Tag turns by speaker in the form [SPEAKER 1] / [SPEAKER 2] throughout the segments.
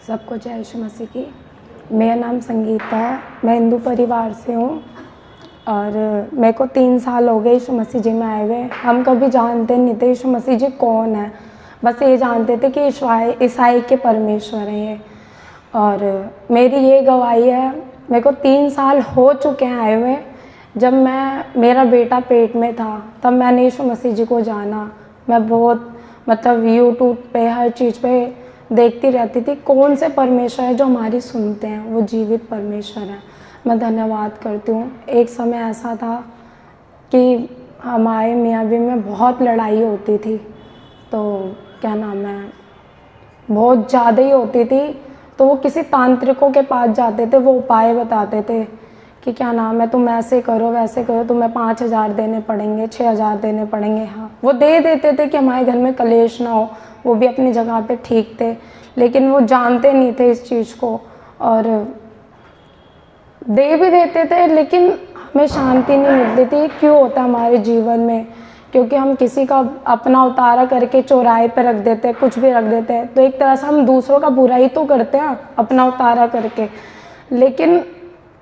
[SPEAKER 1] सबको जय यीशु मसीह की। मेरा नाम संगीता है, मैं हिंदू परिवार से हूँ और मेरे को 3 साल हो गए यीशु मसीह जी में आए हुए। हम कभी जानते नहीं थे यीशु मसीह जी कौन है, बस ये जानते थे कि ईसाई के परमेश्वर हैं ये। और मेरी ये गवाही है, मेरे को 3 साल हो चुके हैं आए हुए। जब मेरा बेटा पेट में था तब मैंने यीशु मसीह जी को जाना। मैं बहुत यूट्यूब पे हर चीज़ पे देखती रहती थी कौन से परमेश्वर है जो हमारी सुनते हैं, वो जीवित परमेश्वर है। मैं धन्यवाद करती हूँ। एक समय ऐसा था कि हमारे मियाँ बीवी में बहुत लड़ाई होती थी, तो क्या नाम है, बहुत ज़्यादा ही होती थी। तो वो किसी तांत्रिकों के पास जाते थे, वो उपाय बताते थे कि क्या नाम है, तुम ऐसे करो वैसे करो, तुम्हें 5,000 देने पड़ेंगे, 6,000 देने पड़ेंगे। हाँ, वो दे देते थे कि हमारे घर में कलेश ना हो। वो भी अपनी जगह पे ठीक थे, लेकिन वो जानते नहीं थे इस चीज़ को और दे भी देते थे, लेकिन हमें शांति नहीं मिलती थी। क्यों होता हमारे जीवन में? क्योंकि हम किसी का अपना उतारा करके चौराहे पे रख देते हैं, कुछ भी रख देते हैं, तो एक तरह से हम दूसरों का बुराई तो करते हैं अपना उतारा करके। लेकिन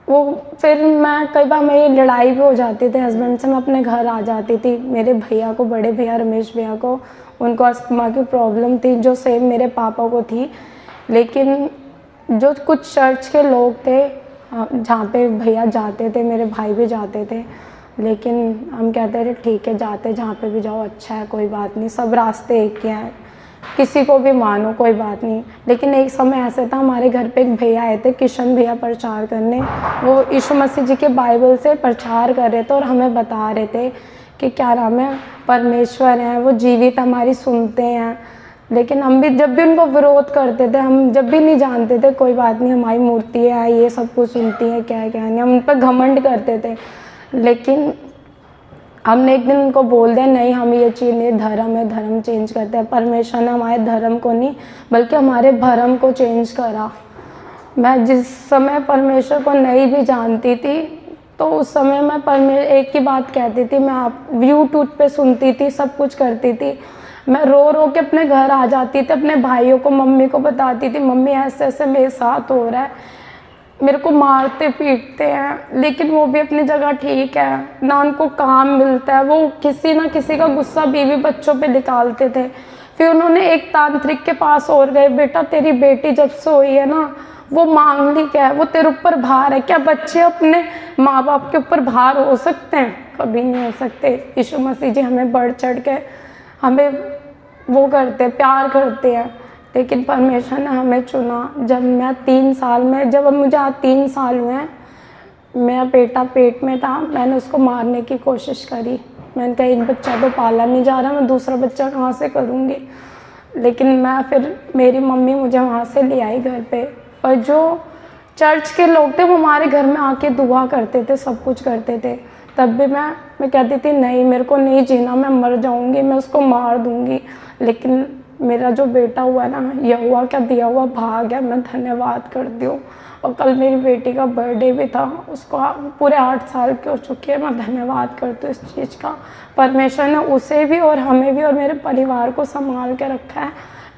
[SPEAKER 1] वो फिर मैं कई बार मेरी लड़ाई भी हो जाती थी हस्बैंड से। मैं अपने घर आ जाती थी। मेरे भैया को, बड़े भैया रमेश भैया को, उनको अस्थमा की प्रॉब्लम थी जो सेम मेरे पापा को थी। लेकिन जो कुछ चर्च के लोग थे जहाँ पे भैया जाते थे, मेरे भाई भी जाते थे, लेकिन हम कहते थे ठीक है, जाते जहाँ पे भी जाओ अच्छा है, कोई बात नहीं, सब रास्ते एक ही हैं, किसी को भी मानो कोई बात नहीं। लेकिन एक समय ऐसा था, हमारे घर पे एक भैया आए थे, किशन भैया, प्रचार करने। वो यीशु मसीह जी के बाइबल से प्रचार कर रहे थे और हमें बता रहे थे कि क्या नाम है, परमेश्वर हैं, वो जीवित हमारी सुनते हैं। लेकिन हम भी जब भी उनको विरोध करते थे, हम जब भी नहीं जानते थे, कोई बात नहीं, हमारी मूर्ति है, ये सब कुछ सुनती है, क्या है क्या नहीं, हम उन पर घमंड करते थे। लेकिन हमने एक दिन उनको बोल दिया नहीं, हम ये चीज़ नहीं, धर्म है, धर्म चेंज करते हैं। परमेश्वर ने हमारे धर्म को नहीं बल्कि हमारे भरम को चेंज करा। मैं जिस समय परमेश्वर को नहीं भी जानती थी, तो उस समय मैं एक ही बात कहती थी, मैं आप यूट्यूब पे सुनती थी, सब कुछ करती थी। मैं रो रो के अपने घर आ जाती थी, अपने भाइयों को, मम्मी को बताती थी, मम्मी ऐसे ऐसे मेरे साथ हो रहा है, मेरे को मारते पीटते हैं। लेकिन वो भी अपनी जगह ठीक है, ना उनको काम मिलता है, वो किसी ना किसी का गुस्सा बीवी बच्चों पे निकालते थे। फिर उन्होंने एक तांत्रिक के पास और गए, बेटा तेरी बेटी जब से हुई है ना, वो मांगलिक है, वो तेरे ऊपर भार है। क्या बच्चे अपने माँ बाप के ऊपर भार हो सकते हैं? कभी नहीं हो सकते। यीशु मसीह जी हमें बढ़ चढ़ के हमें वो करते, प्यार करते हैं। लेकिन परमेश्वर ने हमें चुना। जब मैं 3 साल में, जब मुझे आज 3 साल हुए हैं, मेरा बेटा पेट में था, मैंने उसको मारने की कोशिश करी। मैंने कहा एक बच्चा तो पाला नहीं जा रहा, मैं दूसरा बच्चा कहाँ से करूँगी? लेकिन मैं फिर, मेरी मम्मी मुझे वहाँ से ले आई घर पे। और जो चर्च के लोग थे वो हमारे घर में आके दुआ करते थे, सब कुछ करते थे। तब भी मैं कहती थी नहीं, मेरे को नहीं जीना, मैं मर जाऊँगी, मैं उसको मार दूँगी। लेकिन मेरा जो बेटा हुआ ना, यह हुआ क्या दिया हुआ भाग है, मैं धन्यवाद करती हूँ। और कल मेरी बेटी का बर्थडे भी था, उसको पूरे 8 साल की हो चुकी है। मैं धन्यवाद करती हूँ इस चीज़ का। परमेश्वर ने उसे भी और हमें भी और मेरे परिवार को संभाल के रखा है।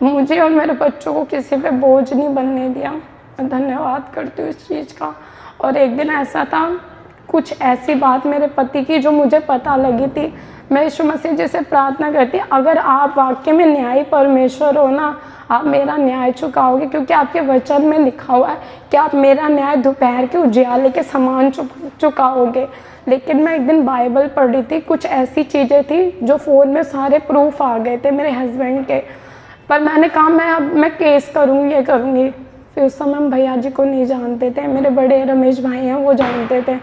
[SPEAKER 1] मुझे और मेरे बच्चों को किसी पे बोझ नहीं बनने दिया। मैं धन्यवाद करती हूँ इस चीज़ का। और एक दिन ऐसा था, कुछ ऐसी बात मेरे पति की जो मुझे पता लगी थी। मैं यीशु मसीह जी से प्रार्थना करती, अगर आप वाकई में न्यायी परमेश्वर हो ना, आप मेरा न्याय चुकाओगे, क्योंकि आपके वचन में लिखा हुआ है कि आप मेरा न्याय दोपहर के उजियाले के समान चुकाओगे। लेकिन मैं एक दिन बाइबल पढ़ रही थी, कुछ ऐसी चीज़ें थी जो फ़ोन में सारे प्रूफ आ गए थे मेरे हस्बैंड के, पर मैंने कहा मैं केस करूँगी, ये करूँगी। फिर उस समय हम भैया जी को नहीं जानते थे, मेरे बड़े रमेश भाई हैं वो जानते थे।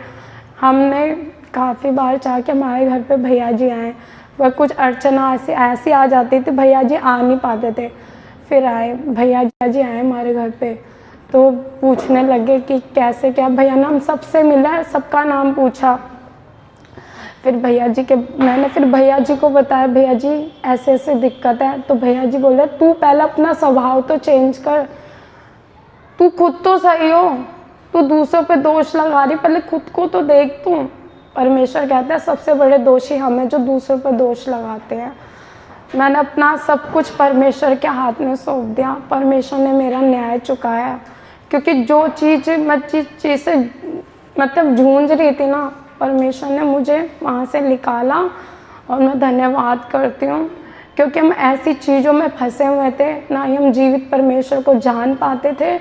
[SPEAKER 1] हमने काफ़ी बार चाह के हमारे घर पे भैया जी आए, पर कुछ अड़चना ऐसी आ जाती थी, भैया जी आ नहीं पाते थे। फिर आए भैया जी आए हमारे घर पे, तो पूछने लगे कि कैसे क्या। भैया ने हम सबसे मिला, सबका नाम पूछा। फिर मैंने फिर भैया जी को बताया, भैया जी ऐसे ऐसे दिक्कत है। तो भैया जी बोले तू पहले अपना स्वभाव तो चेंज कर, तू खुद तो सही हो, तू दूसरों पे दोष लगा रही, पहले खुद को तो देख तू। परमेश्वर कहता है सबसे बड़े दोषी हम हैं जो दूसरों पर दोष लगाते हैं। मैंने अपना सब कुछ परमेश्वर के हाथ में सौंप दिया। परमेश्वर ने मेरा न्याय चुकाया, क्योंकि जो चीज़ मैं जिस चीज़ से मतलब जूझ रही थी ना, परमेश्वर ने मुझे वहाँ से निकाला। और मैं धन्यवाद करती हूँ, क्योंकि हम ऐसी चीज़ों में फंसे हुए थे, ना ही हम जीवित परमेश्वर को जान पाते थे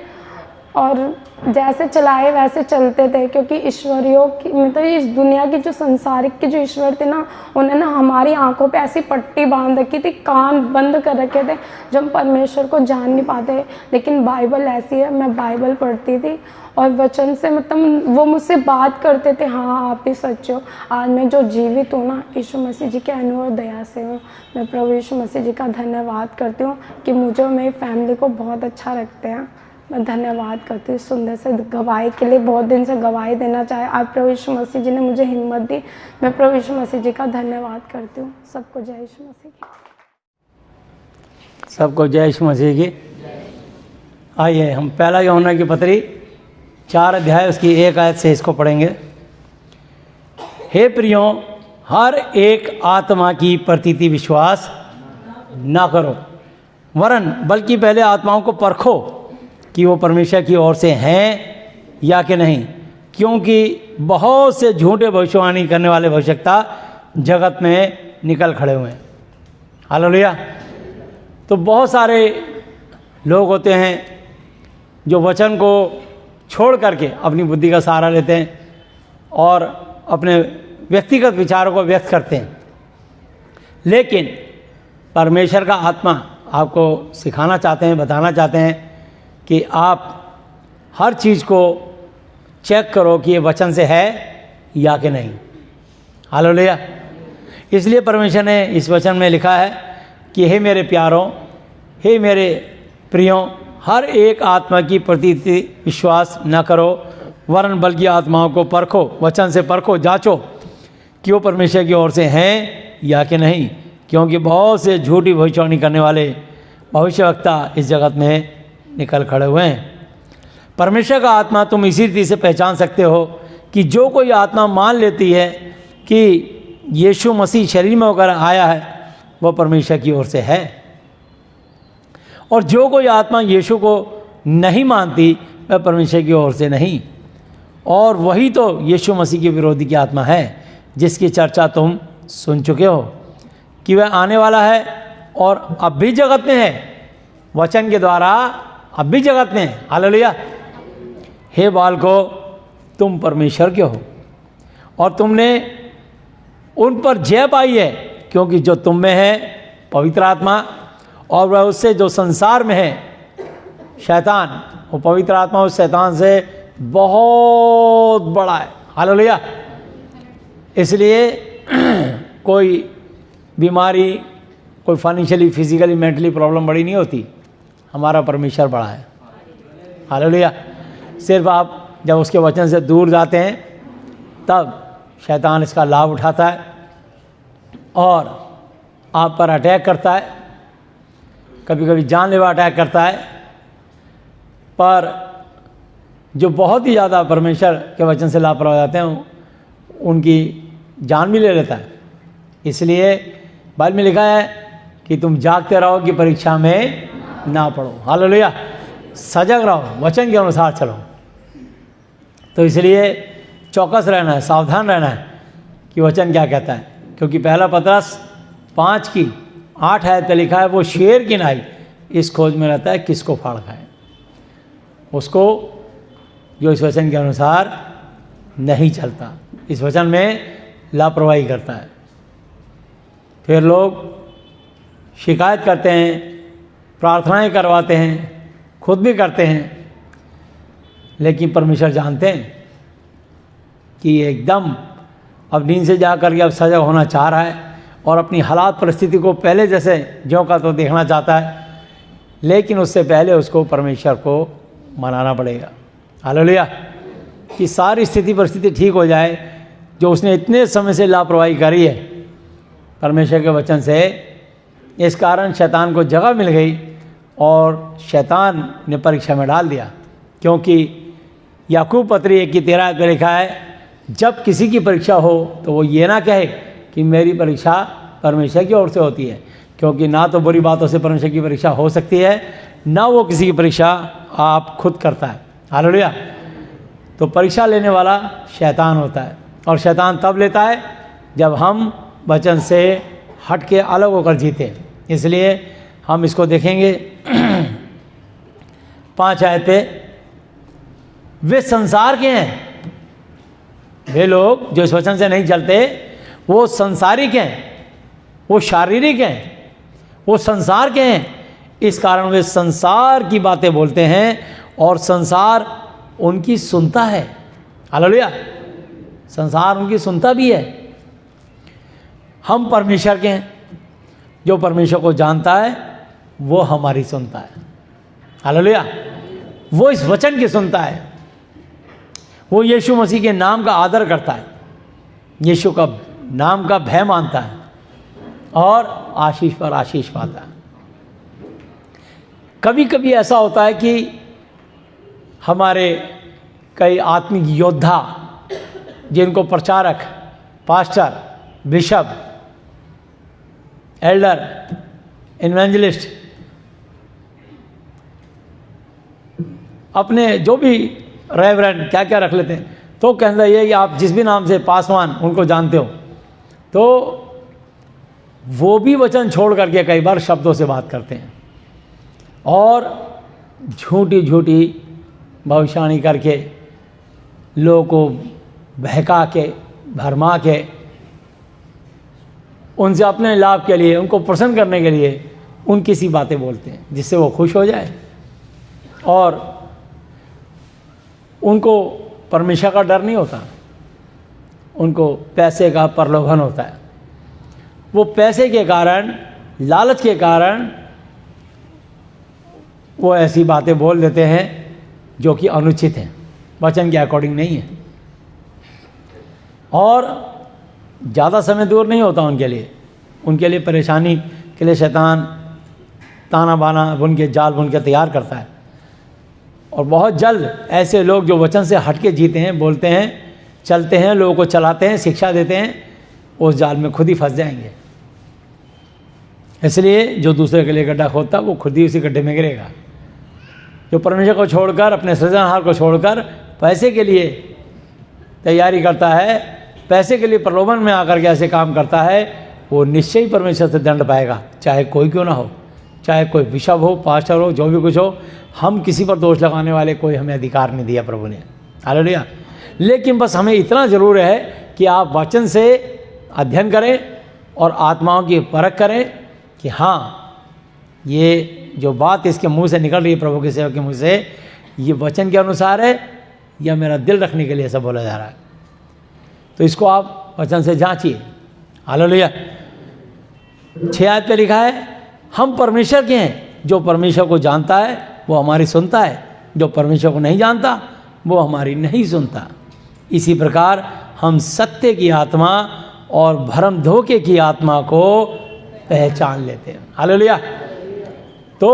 [SPEAKER 1] और जैसे चलाए वैसे चलते थे। क्योंकि ईश्वरियों की मतलब इस दुनिया की जो संसारिक के जो ईश्वर थे ना, उन्होंने हमारी आंखों पे ऐसी पट्टी बांध रखी थी, कान बंद कर रखे थे, जो हम परमेश्वर को जान नहीं पाते। लेकिन बाइबल ऐसी है, मैं बाइबल पढ़ती थी और वचन से मतलब वो मुझसे बात करते थे, हाँ आप ही सच हो। आज मैं जो जीवित हूँ ना, यीशु मसीह जी के अनुग्रह दया से हूँ। मैं प्रभु यीशु मसीह जी का धन्यवाद करती हूँ कि मुझे और मेरी फैमिली को बहुत अच्छा रखते हैं। मैं धन्यवाद करती हूँ सुंदर से गवाही के लिए। बहुत दिन से गवाही देना चाहे, आज प्रभु यीशु मसीह जी ने मुझे हिम्मत दी। मैं प्रभु यीशु मसीह जी का धन्यवाद करती हूँ। सबको जय यीशु मसीह की।
[SPEAKER 2] सबको जय यीशु मसीह की। आइए हम पहला यूहन्ना की पत्री 4 अध्याय उसकी 1 आयत से इसको पढ़ेंगे। हे प्रियो, हर एक आत्मा की प्रतीति विश्वास ना करो, वरन बल्कि पहले आत्माओं को परखो कि वो परमेश्वर की ओर से हैं या कि नहीं, क्योंकि बहुत से झूठे भविष्यवाणी करने वाले भविष्यवक्ता जगत में निकल खड़े हुए हैं। हालेलुया। तो बहुत सारे लोग होते हैं जो वचन को छोड़ करके अपनी बुद्धि का सहारा लेते हैं और अपने व्यक्तिगत विचारों को व्यक्त करते हैं। लेकिन परमेश्वर का आत्मा आपको सिखाना चाहते हैं, बताना चाहते हैं कि आप हर चीज़ को चेक करो कि ये वचन से है या कि नहीं। हालेलुया। इसलिए परमेश्वर ने इस वचन में लिखा है कि हे मेरे प्यारों, हे मेरे प्रियों, हर एक आत्मा की प्रतीति विश्वास न करो, वरन बल्कि आत्माओं को परखो, वचन से परखो, जांचो कि वो परमेश्वर की ओर से हैं या कि नहीं, क्योंकि बहुत से झूठी भविष्यवाणी करने वाले भविष्यवक्ता इस जगत में निकल खड़े हुए हैं। परमेश्वर का आत्मा तुम इसी रीति से पहचान सकते हो कि जो कोई आत्मा मान लेती है कि यीशु मसीह शरीर में होकर आया है, वह परमेश्वर की ओर से है, और जो कोई आत्मा यीशु को नहीं मानती वह परमेश्वर की ओर से नहीं। और वही तो यीशु मसीह के विरोधी की आत्मा है, जिसकी चर्चा तुम सुन चुके हो कि वह आने वाला है और अब भी जगत में है, वचन के द्वारा अब भी जगत में है। हालेलुया। हे बालको, तुम परमेश्वर के हो और तुमने उन पर जय पाई है, क्योंकि जो तुम में है पवित्र आत्मा, और वह उससे जो संसार में है शैतान, वो पवित्र आत्मा उस शैतान से बहुत बड़ा है। हालेलुया। इसलिए कोई बीमारी, कोई फाइनेंशियली, फिजिकली, मेंटली प्रॉब्लम बड़ी नहीं होती, हमारा परमेश्वर बड़ा है। हालेलुया। सिर्फ आप जब उसके वचन से दूर जाते हैं तब शैतान इसका लाभ उठाता है और आप पर अटैक करता है, कभी कभी जानलेवा अटैक करता है। पर जो बहुत ही ज़्यादा परमेश्वर के वचन से लापरवाह हो जाते हैं, उनकी जान भी ले लेता है। इसलिए बाइबल में लिखा है कि तुम जागते रहो कि परीक्षा में ना पड़ो। हालेलुया। सजग रहो, वचन के अनुसार चलो। तो इसलिए चौकस रहना है, सावधान रहना है कि वचन क्या कहता है, क्योंकि पहला पतरस 5:8 आयत पे लिखा है, वो शेर की नाई इस खोज में रहता है किसको फाड़ खाए, उसको जो इस वचन के अनुसार नहीं चलता, इस वचन में लापरवाही करता है। फिर लोग शिकायत करते हैं, प्रार्थनाएं करवाते हैं, खुद भी करते हैं, लेकिन परमेश्वर जानते हैं कि ये एकदम अब नींद से जाकर के अब सजग होना चाह रहा है और अपनी हालात परिस्थिति को पहले जैसे ज्यों का तो देखना चाहता है, लेकिन उससे पहले उसको परमेश्वर को मनाना पड़ेगा। हालेलुया। कि सारी स्थिति परिस्थिति ठीक हो जाए जो उसने इतने समय से लापरवाही करी है परमेश्वर के वचन से। इस कारण शैतान को जगह मिल गई और शैतान ने परीक्षा में डाल दिया, क्योंकि याकूब पत्री 1:13 पे लिखा है, जब किसी की परीक्षा हो तो वो ये ना कहे कि मेरी परीक्षा परमेश्वर की ओर से होती है, क्योंकि ना तो बुरी बातों से परमेश्वर की परीक्षा हो सकती है, ना वो किसी की परीक्षा आप खुद करता है। हालेलुया। तो परीक्षा लेने वाला शैतान होता है, और शैतान तब लेता है जब हम वचन से हट के अलग होकर जीते हैं। इसलिए हम इसको देखेंगे 5 आयत पे। वे संसार के हैं, वे लोग जो इस वचन से नहीं चलते वो संसारिक हैं, वो शारीरिक हैं, वो संसार के हैं। इस कारण वे संसार की बातें बोलते हैं और संसार उनकी सुनता है। हालेलुया। संसार उनकी सुनता भी है। हम परमेश्वर के हैं, जो परमेश्वर को जानता है वो हमारी सुनता है। हालेलुया। वो इस वचन की सुनता है, वो यीशु मसीह के नाम का आदर करता है, यीशु का नाम का भय मानता है और आशीष पर आशीष पाता है। कभी कभी ऐसा होता है कि हमारे कई आत्मिक योद्धा, जिनको प्रचारक, पास्टर, बिशप, एल्डर, इवेंजलिस्ट, अपने जो भी रेवरेंड क्या क्या रख लेते हैं, तो कहना ये कि आप जिस भी नाम से पासवान उनको जानते हो, तो वो भी वचन छोड़ करके कई बार शब्दों से बात करते हैं और झूठी झूठी भविष्यवाणी करके लोगों को बहका के, भरमा के, उनसे अपने लाभ के लिए, उनको प्रसन्न करने के लिए उनकी सी बातें बोलते हैं जिससे वो खुश हो जाए, और उनको परमेश्वर का डर नहीं होता, उनको पैसे का प्रलोभन होता है। वो पैसे के कारण, लालच के कारण वो ऐसी बातें बोल देते हैं जो कि अनुचित हैं, वचन के अकॉर्डिंग नहीं है। और ज़्यादा समय दूर नहीं होता उनके लिए परेशानी के लिए शैतान ताना बाना बुन के, जाल बुन के तैयार करता है। और बहुत जल्द ऐसे लोग जो वचन से हट के जीते हैं, बोलते हैं, चलते हैं, लोगों को चलाते हैं, शिक्षा देते हैं, उस जाल में खुद ही फंस जाएंगे। इसलिए जो दूसरे के लिए गड्ढा खोदता है वो खुद ही उसी गड्ढे में गिरेगा। जो परमेश्वर को छोड़कर, अपने सृजनहार को छोड़कर पैसे के लिए तैयारी करता है, पैसे के लिए प्रलोभन में आकर के ऐसे काम करता है, वो निश्चय ही परमेश्वर से दंड पाएगा, चाहे कोई क्यों ना हो, चाहे कोई बिशप हो, पास्टर हो, जो भी कुछ हो। हम किसी पर दोष लगाने वाले कोई हमें अधिकार नहीं दिया प्रभु ने। हालेलुया। लेकिन बस हमें इतना ज़रूर है कि आप वचन से अध्ययन करें और आत्माओं की परख करें कि हाँ, ये जो बात इसके मुंह से निकल रही है, प्रभु के सेवक के मुंह से, ये वचन के अनुसार है या मेरा दिल रखने के लिए ऐसा बोला जा रहा है। तो इसको आप वचन से जांचिए। हालेलुया। 6 आयत पे लिखा है, हम परमेश्वर के हैं, जो परमेश्वर को जानता है वो हमारी सुनता है, जो परमेश्वर को नहीं जानता वो हमारी नहीं सुनता। इसी प्रकार हम सत्य की आत्मा और भरम धोखे की आत्मा को पहचान लेते हैं। हालेलुया। तो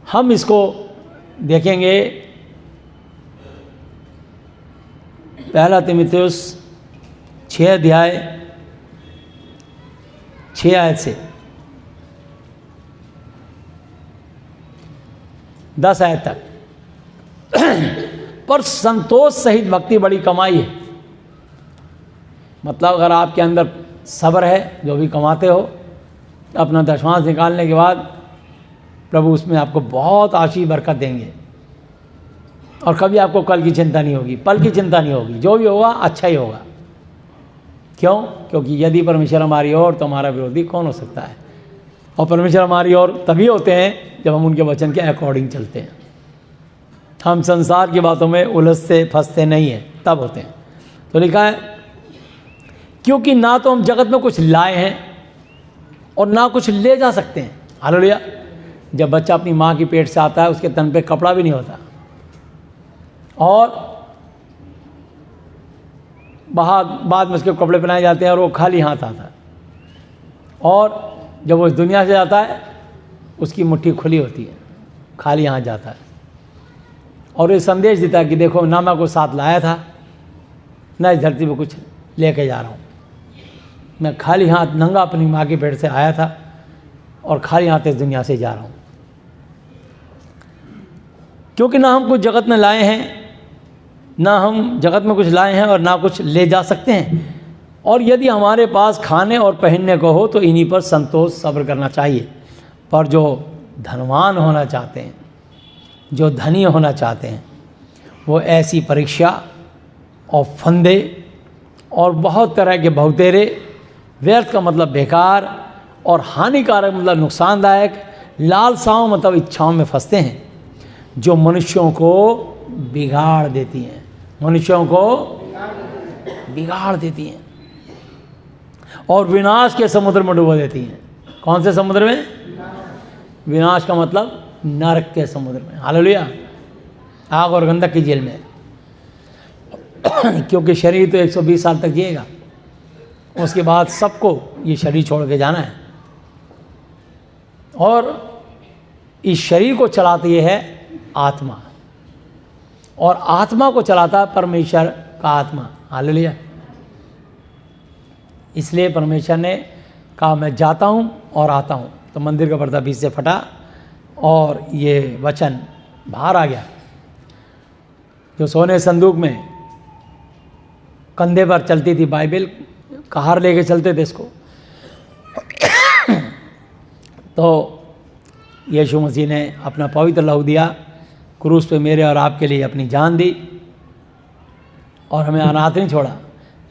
[SPEAKER 2] हम इसको देखेंगे 1 तीमुथियुस 6 अध्याय 6 आयत से 10 आयत तक। पर संतोष सहित भक्ति बड़ी कमाई है। मतलब अगर आपके अंदर सब्र है, जो भी कमाते हो, अपना दशमांश निकालने के बाद प्रभु उसमें आपको बहुत आशीष बरकत देंगे और कभी आपको कल की चिंता नहीं होगी, पल की चिंता नहीं होगी। जो भी होगा अच्छा ही होगा। क्यों? क्योंकि यदि परमेश्वर हमारी ओर तो हमारा विरोधी कौन हो सकता है। और परमेश्वर हमारी ओर तभी होते हैं जब हम उनके वचन के अकॉर्डिंग चलते हैं। हम संसार की बातों में उलझते फंसते नहीं हैं, तब होते हैं। तो लिखा है, क्योंकि ना तो हम जगत में कुछ लाए हैं और ना कुछ ले जा सकते हैं। हालेलुया। जब बच्चा अपनी माँ की पेट से आता है, उसके तन पे कपड़ा भी नहीं होता और बाद में उसके कपड़े पहनाए जाते हैं और वो खाली हाथ आता है। और जब वो इस दुनिया से जाता है, उसकी मुट्ठी खुली होती है, खाली हाथ जाता है। और ये संदेश देता है कि देखो, ना मैं कुछ साथ लाया था, ना इस धरती पे कुछ लेके जा रहा हूँ। मैं खाली हाथ नंगा अपनी माँ के पेट से आया था और खाली हाथ इस दुनिया से जा रहा हूँ, क्योंकि ना हम कुछ जगत में लाए हैं, ना हम जगत में कुछ लाए हैं और ना कुछ ले जा सकते हैं। और यदि हमारे पास खाने और पहनने को हो तो इन्हीं पर संतोष सब्र करना चाहिए। पर जो धनवान होना चाहते हैं, जो धनी होना चाहते हैं, वो ऐसी परीक्षा और फंदे और बहुत तरह के बहुतेरे, व्यर्थ का मतलब बेकार और हानिकारक मतलब नुकसानदायक, लालसाओं मतलब इच्छाओं में फंसते हैं, जो मनुष्यों को बिगाड़ देती हैं, मनुष्यों को बिगाड़ देती हैं और विनाश के समुद्र में डुबो देती हैं। कौन से समुद्र में? विनाश का मतलब नरक के समुद्र में। हालेलुया। आग और गंधक की जेल में। क्योंकि शरीर तो 120 साल तक जिएगा, उसके बाद सबको ये शरीर छोड़ के जाना है। और इस शरीर को चलाती है आत्मा, और आत्मा को चलाता है परमेश्वर का आत्मा। हालेलुया। इसलिए परमेश्वर ने कहा मैं जाता हूँ और आता हूँ। तो मंदिर का पर्दा बीच से फटा और ये वचन बाहर आ गया। जो सोने संदूक में कंधे पर चलती थी बाइबल, कहार लेके चलते थे इसको, तो यीशु मसीह ने अपना पवित्र लहू दिया, क्रूस पे मेरे और आपके लिए अपनी जान दी और हमें अनाथ नहीं छोड़ा।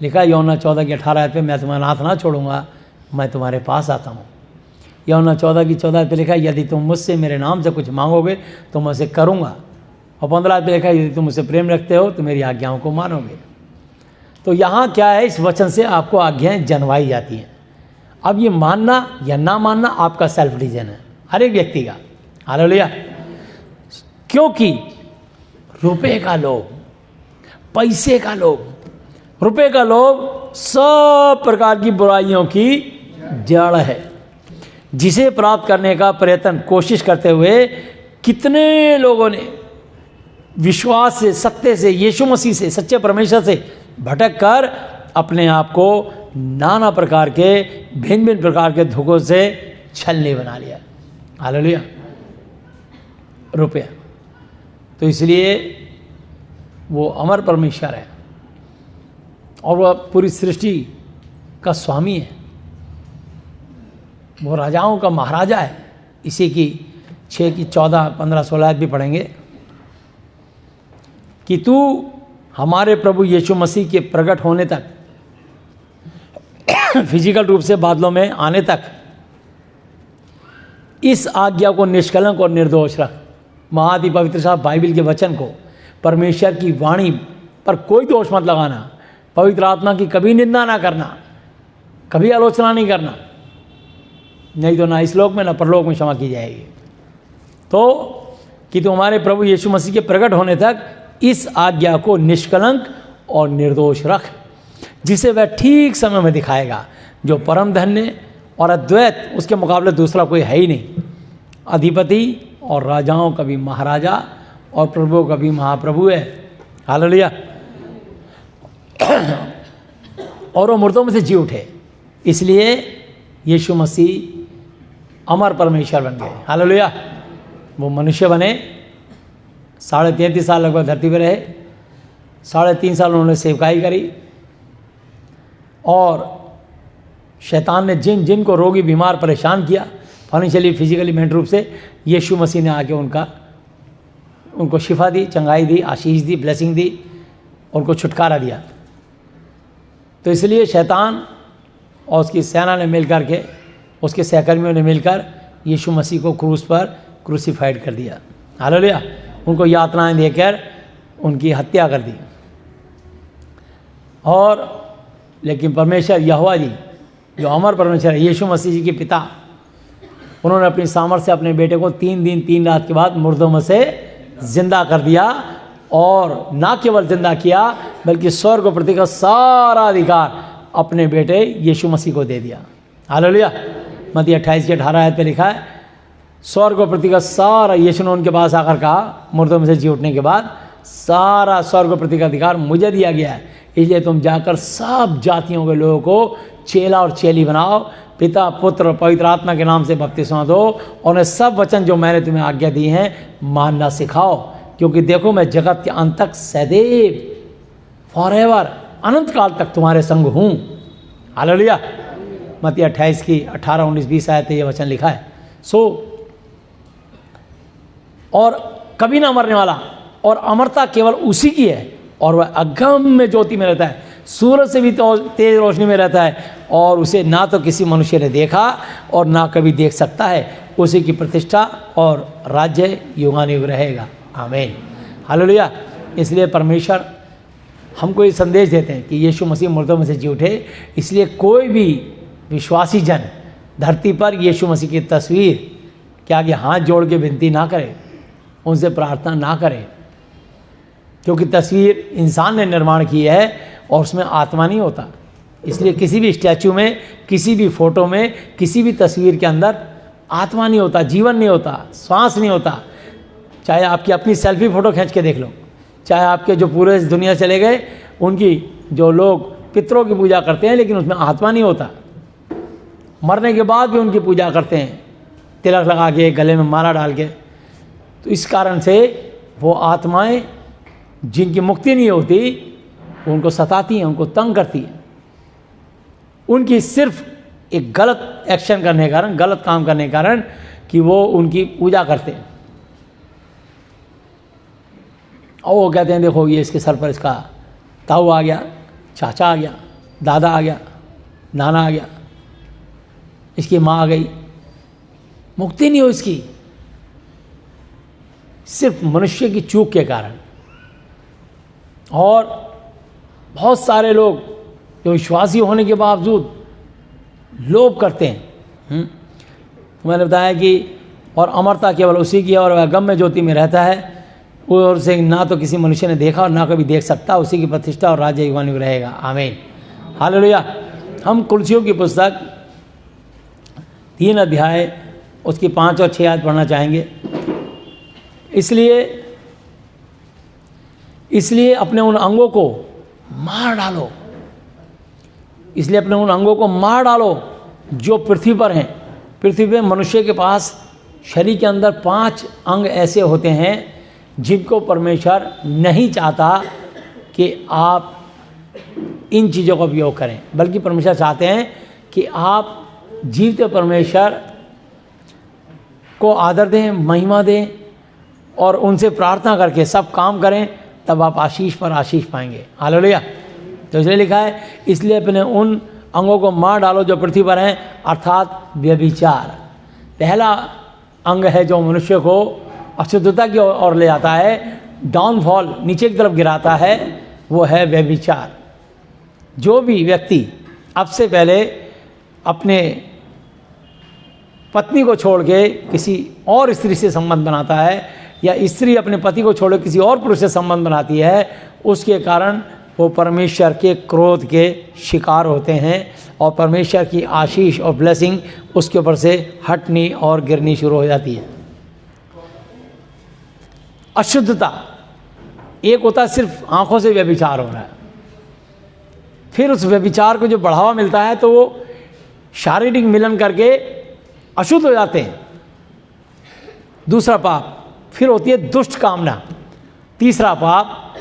[SPEAKER 2] लिखा यूहन्ना 14 की 18 पे, मैं तुम्हें अनाथ ना छोड़ूंगा, मैं तुम्हारे पास आता हूँ। यूहन्ना 14 की 14 पे लिखा यदि तुम मुझसे मेरे नाम से कुछ मांगोगे तो मैं उसे करूँगा। और 15 पे लिखा यदि तुम मुझसे प्रेम रखते हो तो मेरी आज्ञाओं को मानोगे। तो यहाँ क्या है, इस वचन से आपको आज्ञाएं जनवाई जाती हैं। अब ये मानना या ना मानना आपका सेल्फ डिसीजन है, हर एक व्यक्ति का। हालेलुया। क्योंकि रुपए का लोभ, पैसे का लोभ, रुपए का लोभ सब प्रकार की बुराइयों की जड़ है, जिसे प्राप्त करने का प्रयत्न कोशिश करते हुए कितने लोगों ने विश्वास से, सत्य से, यीशु मसीह से, सच्चे परमेश्वर से भटक कर अपने आप को नाना प्रकार के, भिन्न भिन्न प्रकार के धोखों से छलनी बना लिया। हालेलुया। रुपया तो इसलिए वो अमर परमेश्वर है और वह पूरी सृष्टि का स्वामी है, वो राजाओं का महाराजा है। इसी की 6 की 14, 15, 16 भी पढ़ेंगे कि तू हमारे प्रभु यीशु मसीह के प्रकट होने तक, फिजिकल रूप से बादलों में आने तक, इस आज्ञा को निष्कलंक और निर्दोष रख। महादि पवित्र साहब बाइबल के वचन को, परमेश्वर की वाणी पर कोई दोष मत लगाना, पवित्र आत्मा की कभी निंदा ना करना, कभी आलोचना नहीं करना, नहीं तो ना इस लोक में ना परलोक में क्षमा की जाएगी। तो कि तुम्हारे प्रभु यीशु मसीह के प्रकट होने तक इस आज्ञा को निष्कलंक और निर्दोष रख, जिसे वह ठीक समय में दिखाएगा, जो परम धन्य और अद्वैत, उसके मुकाबले दूसरा कोई है ही नहीं, अधिपति और राजाओं का भी महाराजा और प्रभुओं का भी महाप्रभु है। हालेलुया। और वो मुर्दों में से जी उठे, इसलिए यीशु मसीह अमर परमेश्वर बन गए। हालेलुया। वो मनुष्य बने, 33.5 साल लगभग धरती पर रहे, 3.5 साल उन्होंने सेवकाई करी, और शैतान ने जिन जिन को रोगी, बीमार, परेशान किया फाइनेंशियली, फिजिकली, मेंटल रूप से, यीशु मसीह ने आके उनको शिफा दी, चंगाई दी, आशीष दी, ब्लेसिंग दी, उनको छुटकारा दिया। तो इसलिए शैतान और उसकी सेना ने मिलकर के, उसके सहकर्मियों ने मिलकर यीशु मसीह को क्रूस पर क्रूसीफाइड कर दिया। हालेलुया। उनको यातनाएं देकर उनकी हत्या कर दी। और लेकिन परमेश्वर यहोवा जी, जो अमर परमेश्वर है, यीशु मसीह जी के पिता, उन्होंने अपनी सामर्थ्य से अपने बेटे को 3 दिन 3 रात के बाद मुर्दों में से जिंदा कर दिया, और ना केवल जिंदा किया बल्कि स्वर्ग और पृथ्वी का सारा अधिकार अपने बेटे यीशु मसीह को दे दिया। हालेलुया। मत्ती 28 की 18 पे लिखा है, स्वर्ग और पृथ्वी का सारा, यीशु ने उनके पास आकर कहा मुर्दों में से जी उठने के बाद, सारा स्वर्ग पृथ्वी का अधिकार मुझे दिया गया है, इसलिए तुम जाकर सब जातियों के लोगों को चेला और चेली बनाओ, पिता पुत्र और पवित्र आत्मा के नाम से बपतिस्मा दो, और उन्हें सब वचन जो मैंने तुम्हें आज्ञा दी हैं मानना सिखाओ, क्योंकि देखो मैं जगत के अंत तक सदैव फॉरएवर अनंत काल तक तुम्हारे संग हूँ। हालेलुया। मत्ती 28 की 18, 19, 20 आयत ये वचन लिखा है। और कभी ना मरने वाला और अमरता केवल उसी की है, और वह अगम्य ज्योति में रहता है, सूरज से भी तो तेज रोशनी में रहता है, और उसे ना तो किसी मनुष्य ने देखा और ना कभी देख सकता है। उसी की प्रतिष्ठा और राज्य युगानुयुग रहेगा। आमीन। हालेलुया। इसलिए परमेश्वर हमको ये संदेश देते हैं कि यीशु मसीह मुर्दों में से जी उठे, इसलिए कोई भी विश्वासी जन धरती पर यीशु मसीह की तस्वीर के आगे हाथ जोड़ के विनती ना करे, उनसे प्रार्थना ना करें, क्योंकि तस्वीर इंसान ने निर्माण की है और उसमें आत्मा नहीं होता। इसलिए किसी भी स्टैचू में, किसी भी फोटो में, किसी भी तस्वीर के अंदर आत्मा नहीं होता, जीवन नहीं होता, श्वास नहीं होता। चाहे आपकी अपनी सेल्फी फ़ोटो खींच के देख लो, चाहे आपके जो पूरे दुनिया चले गए उनकी जो लोग पितरों की पूजा करते हैं, लेकिन उसमें आत्मा नहीं होता। मरने के बाद भी उनकी पूजा करते हैं, तिलक लगा के, गले में माला डाल के। तो इस कारण से वो आत्माएं जिनकी मुक्ति नहीं होती, वो उनको सताती हैं, उनको तंग करती हैं। उनकी सिर्फ एक गलत एक्शन करने के कारण, गलत काम करने के कारण कि वो उनकी पूजा करते हैं, और वो कहते हैं देखो ये इसके सर पर इसका ताऊ आ गया, चाचा आ गया, दादा आ गया, नाना आ गया, इसकी माँ आ गई। मुक्ति नहीं हो इसकी, सिर्फ मनुष्य की चूक के कारण। और बहुत सारे लोग जो विश्वासी होने के बावजूद लोभ करते हैं। मैंने बताया कि और अमरता केवल उसी की है, और वह अगम्य ज्योति में रहता है, और उसे ना तो किसी मनुष्य ने देखा और ना कभी देख सकता। उसी की प्रतिष्ठा और राज्य युगानुयुग रहेगा। आमीन। हालेलुया। हम कुलसियों की पुस्तक 3 अध्याय उसकी 5 और 6 आयत पढ़ना चाहेंगे। इसलिए अपने उन अंगों को मार डालो, इसलिए अपने उन अंगों को मार डालो जो पृथ्वी पर हैं। पृथ्वी पे मनुष्य के पास शरीर के अंदर 5 अंग ऐसे होते हैं जिनको परमेश्वर नहीं चाहता कि आप इन चीज़ों का उपयोग करें, बल्कि परमेश्वर चाहते हैं कि आप जीवते परमेश्वर को आदर दें, महिमा दें, और उनसे प्रार्थना करके सब काम करें, तब आप आशीष पर आशीष पाएंगे। हालेलुया। तो इसलिए लिखा है, इसलिए अपने उन अंगों को मार डालो जो पृथ्वी पर हैं, अर्थात व्यभिचार। पहला अंग है जो मनुष्य को अशुद्धता की ओर ले जाता है, डाउनफॉल, नीचे की तरफ गिराता है, वो है व्यभिचार। जो भी व्यक्ति अब से पहले अपने पत्नी को छोड़ के किसी और स्त्री से संबंध बनाता है, या स्त्री अपने पति को छोड़ के किसी और पुरुष से संबंध बनाती है, उसके कारण वो परमेश्वर के क्रोध के शिकार होते हैं, और परमेश्वर की आशीष और ब्लेसिंग उसके ऊपर से हटनी और गिरनी शुरू हो जाती है। अशुद्धता एक होता है सिर्फ आंखों से व्यभिचार हो रहा है, फिर उस व्यभिचार को जो बढ़ावा मिलता है तो वो शारीरिक मिलन करके अशुद्ध हो जाते हैं। दूसरा पाप फिर होती है दुष्ट कामना। तीसरा पाप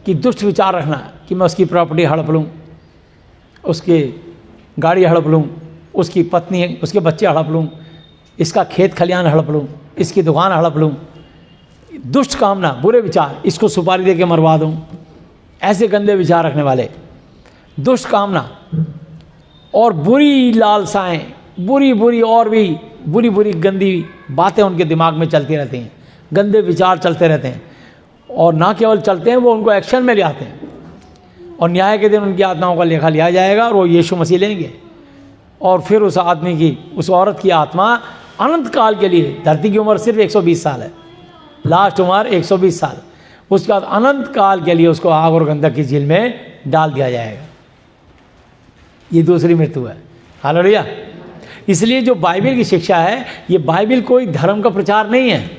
[SPEAKER 2] कि दुष्ट विचार रखना कि मैं उसकी प्रॉपर्टी हड़प लूँ, उसकी गाड़ी हड़प लूँ, उसकी पत्नी उसके बच्चे हड़प लूँ, इसका खेत खलिहान हड़प लूँ, इसकी दुकान हड़प लूँ। दुष्ट कामना, बुरे विचार, इसको सुपारी दे के मरवा दूँ, ऐसे गंदे विचार रखने वाले। दुष्ट कामना और बुरी लालसाएं, बुरी और भी बुरी गंदी बातें उनके दिमाग में चलती रहती हैं, गंदे विचार चलते रहते हैं, और ना केवल चलते हैं, वो उनको एक्शन में ले आते हैं। और न्याय के दिन उनकी आत्माओं का लेखा लिया जाएगा, और वो यीशु मसीह लेंगे, और फिर उस आदमी की, उस औरत की आत्मा अनंत काल के लिए, धरती की उम्र सिर्फ 120 साल है, लास्ट उम्र 120 साल, उसके बाद अनंत काल के लिए उसको आग और गंधक की झील में डाल दिया जाएगा। ये दूसरी मृत्यु है। हालेलुया। इसलिए जो बाइबल की शिक्षा है, ये बाइबल कोई धर्म का प्रचार नहीं है,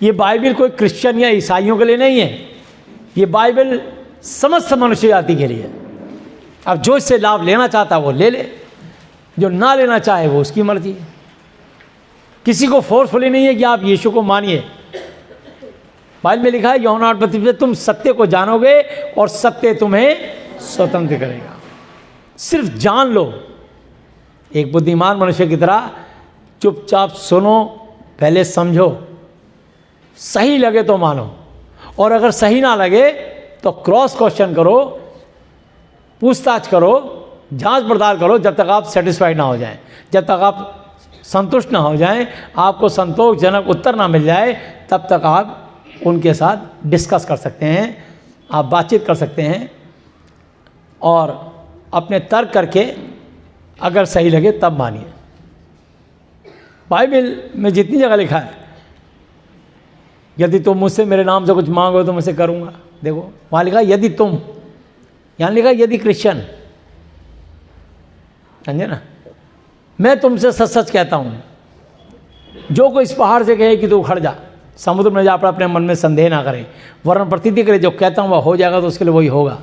[SPEAKER 2] ये बाइबल कोई क्रिश्चियन या ईसाइयों के लिए नहीं है, ये बाइबल समस्त मनुष्य जाति के लिए। अब जो इससे लाभ लेना चाहता है वो ले ले, जो ना लेना चाहे वो उसकी मर्जी है। किसी को फोर्सफुली नहीं है कि आप यीशु को मानिए। बाइबल में लिखा है यूहन्ना 8:32, तुम सत्य को जानोगे और सत्य तुम्हें स्वतंत्र करेगा। सिर्फ जान लो, एक बुद्धिमान मनुष्य की तरह चुपचाप सुनो, पहले समझो, सही लगे तो मानो, और अगर सही ना लगे तो क्रॉस क्वेश्चन करो, पूछताछ करो, जांच पड़ताल करो, जब तक आप सेटिस्फाइड ना हो जाएं, जब तक आप संतुष्ट ना हो जाएं, आपको संतोषजनक उत्तर ना मिल जाए, तब तक आप उनके साथ डिस्कस कर सकते हैं, आप बातचीत कर सकते हैं और अपने तर्क करके अगर सही लगे तब मानिए। बाइबल में जितनी जगह लिखा है यदि तुम मुझसे मेरे नाम से कुछ मांगो तो मुझसे करूँगा, देखो वहाँ लिखा यदि तुम, यहाँ लिखा यदि क्रिश्चियन, समझे ना। मैं तुमसे सच सच कहता हूँ, जो कोई इस पहाड़ से कहे कि तू उखड़ जा, समुद्र में जा पड़ा, अपने मन में संदेह ना करे, वरन प्रतीति करे जो कहता हूँ वह हो जाएगा, तो उसके लिए वही होगा।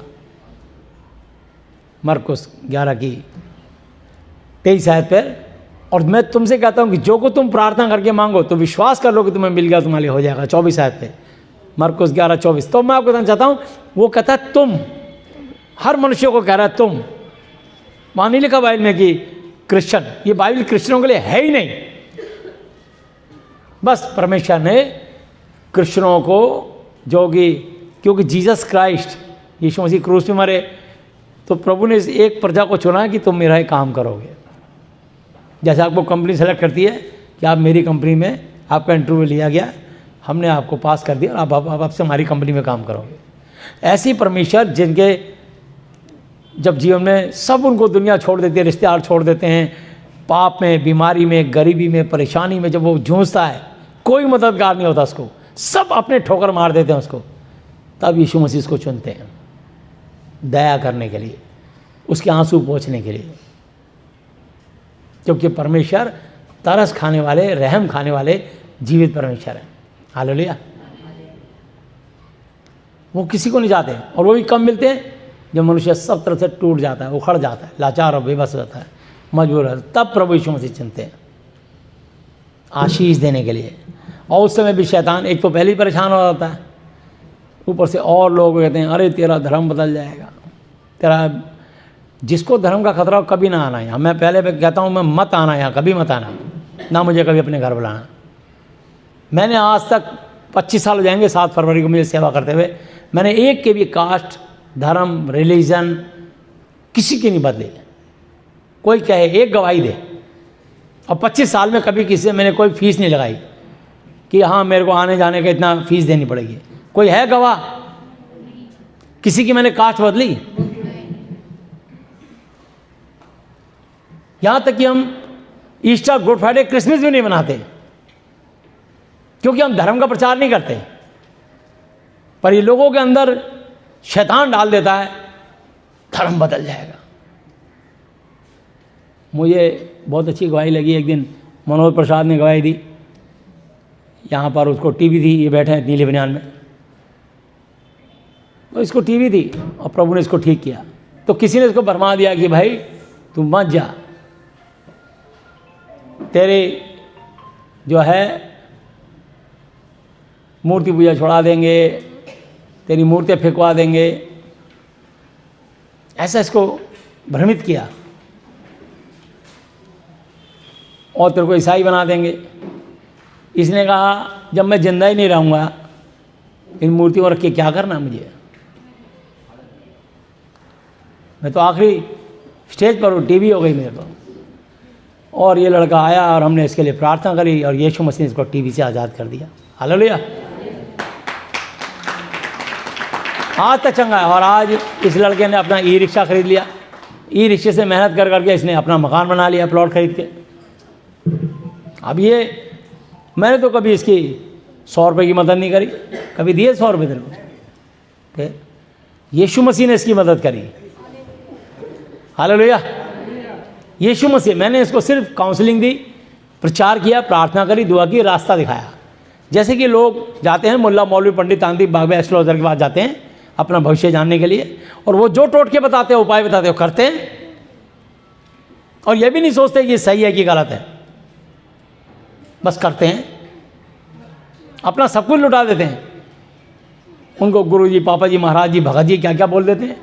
[SPEAKER 2] मरकुस 11:23 आयत पर। और मैं तुमसे कहता हूँ कि जो को तुम प्रार्थना करके मांगो तो विश्वास कर लो कि तुम्हें मिल गया, तुम्हारे लिए हो जाएगा। 24 आयत पे, मरकुस 11:24। तो मैं आपको बताना चाहता हूँ, वो कहता है तुम, हर मनुष्य को कह रहा है तुम। वहाँ नहीं लिखा बाइबल में कि क्रिश्चियन, ये बाइबल क्रिश्चियनों के लिए है ही नहीं। बस परमेश्वर ने क्रिश्चियनों को, जो कि क्योंकि जीसस क्राइस्ट, यीशु मसीह क्रूस पे मरे, तो प्रभु ने इस एक प्रजा को चुना कि तुम मेरा ही काम करोगे। जैसे आपको कंपनी सेलेक्ट करती है कि आप मेरी कंपनी में, आपका इंटरव्यू लिया गया, हमने आपको पास कर दिया, आप आपसे हमारी कंपनी में काम करोगे। ऐसे ही परमेश्वर जिनके जब जीवन में सब उनको दुनिया छोड़ देती है, रिश्तेदार छोड़ देते हैं, पाप में, बीमारी में, गरीबी में, परेशानी में जब वो जूझता है, कोई मददगार नहीं होता उसको, सब अपने ठोकर मार देते हैं उसको, तब यीशु मसीह उसको चुनते हैं दया करने के लिए, उसके आंसू पोंछने के लिए। क्योंकि परमेश्वर तरस खाने वाले, रहम खाने वाले जीवित परमेश्वर हैं। हालेलुया। वो किसी को नहीं चाहते, और वो भी कम मिलते हैं जब मनुष्य सब तरफ से टूट जाता है, उखड़ जाता है, लाचार और बेबस हो जाता है, मजबूर है, तब प्रभु यीशु मसीह चुनते हैं आशीष देने के लिए। और उस समय भी शैतान एक तो पहले ही परेशान हो जाता है, ऊपर से और लोग कहते हैं अरे तेरा धर्म बदल जाएगा, तेरा, जिसको धर्म का खतरा हो कभी ना आना यहाँ। मैं पहले कहता हूँ, मैं मत आना यहाँ, कभी मत आना, ना मुझे कभी अपने घर बुलाना। मैंने आज तक 25 साल हो जाएंगे 7 फरवरी को मुझे सेवा करते हुए, मैंने एक के भी कास्ट, धर्म, रिलीजन किसी की नहीं बदली। कोई कहे एक गवाही दे, और 25 साल में कभी किसी से मैंने कोई फीस नहीं लगाई कि हाँ मेरे को आने जाने का इतना फीस देनी पड़ेगी। कोई है गवाह? किसी की मैंने कास्ट बदली? यहाँ तक कि हम ईस्टर, गुड फ्राइडे, क्रिसमस भी नहीं मनाते, क्योंकि हम धर्म का प्रचार नहीं करते। पर ये लोगों के अंदर शैतान डाल देता है धर्म बदल जाएगा। मुझे बहुत अच्छी गवाही लगी, एक दिन मनोज प्रसाद ने गवाही दी, यहाँ पर उसको टीवी थी, ये बैठे हैं नीले बनियान में, तो इसको टीवी थी और प्रभु ने इसको ठीक किया। तो किसी ने इसको भरमा दिया कि भाई तू मत जा, तेरे जो है मूर्ति पूजा छोड़ा देंगे, तेरी मूर्तियाँ फेंकवा देंगे, ऐसा इसको भ्रमित किया, और तेरे को ईसाई बना देंगे। इसने कहा जब मैं जिंदा ही नहीं रहूँगा इन मूर्तियों रख के क्या करना मुझे, मैं तो आखिरी स्टेज पर हूँ, टीवी हो गई मेरे को। और ये लड़का आया और हमने इसके लिए प्रार्थना करी और यीशु मसीह ने इसको टीवी से आज़ाद कर दिया। हालेलुया। आज तक चंगा है। और आज इस लड़के ने अपना ई रिक्शा खरीद लिया, ई रिक्शे से मेहनत कर करके इसने अपना मकान बना लिया, प्लॉट खरीद के। अब ये मैंने तो कभी इसकी 100 रुपये की मदद नहीं करी, कभी दिए 100 रुपये तेरे को, यीशु मसीह ने इसकी मदद करी। हालेलुया। यीशु मसीह, मैंने इसको सिर्फ काउंसलिंग दी, प्रचार किया, प्रार्थना करी, दुआ की, रास्ता दिखाया। जैसे कि लोग जाते हैं मुल्ला, मौलवी, पंडित, तांत्रिक, बागवे, एस्ट्रोलॉजर के पास जाते हैं, अपना भविष्य जानने के लिए, और वो जो टोटके बताते हैं, उपाय बताते हैं, वो करते हैं, और ये भी नहीं सोचते कि सही है कि गलत है, बस करते हैं, अपना सब कुछ लुटा देते हैं। उनको गुरुजी, पापा जी, महाराज जी, भगत जी क्या क्या बोल देते हैं,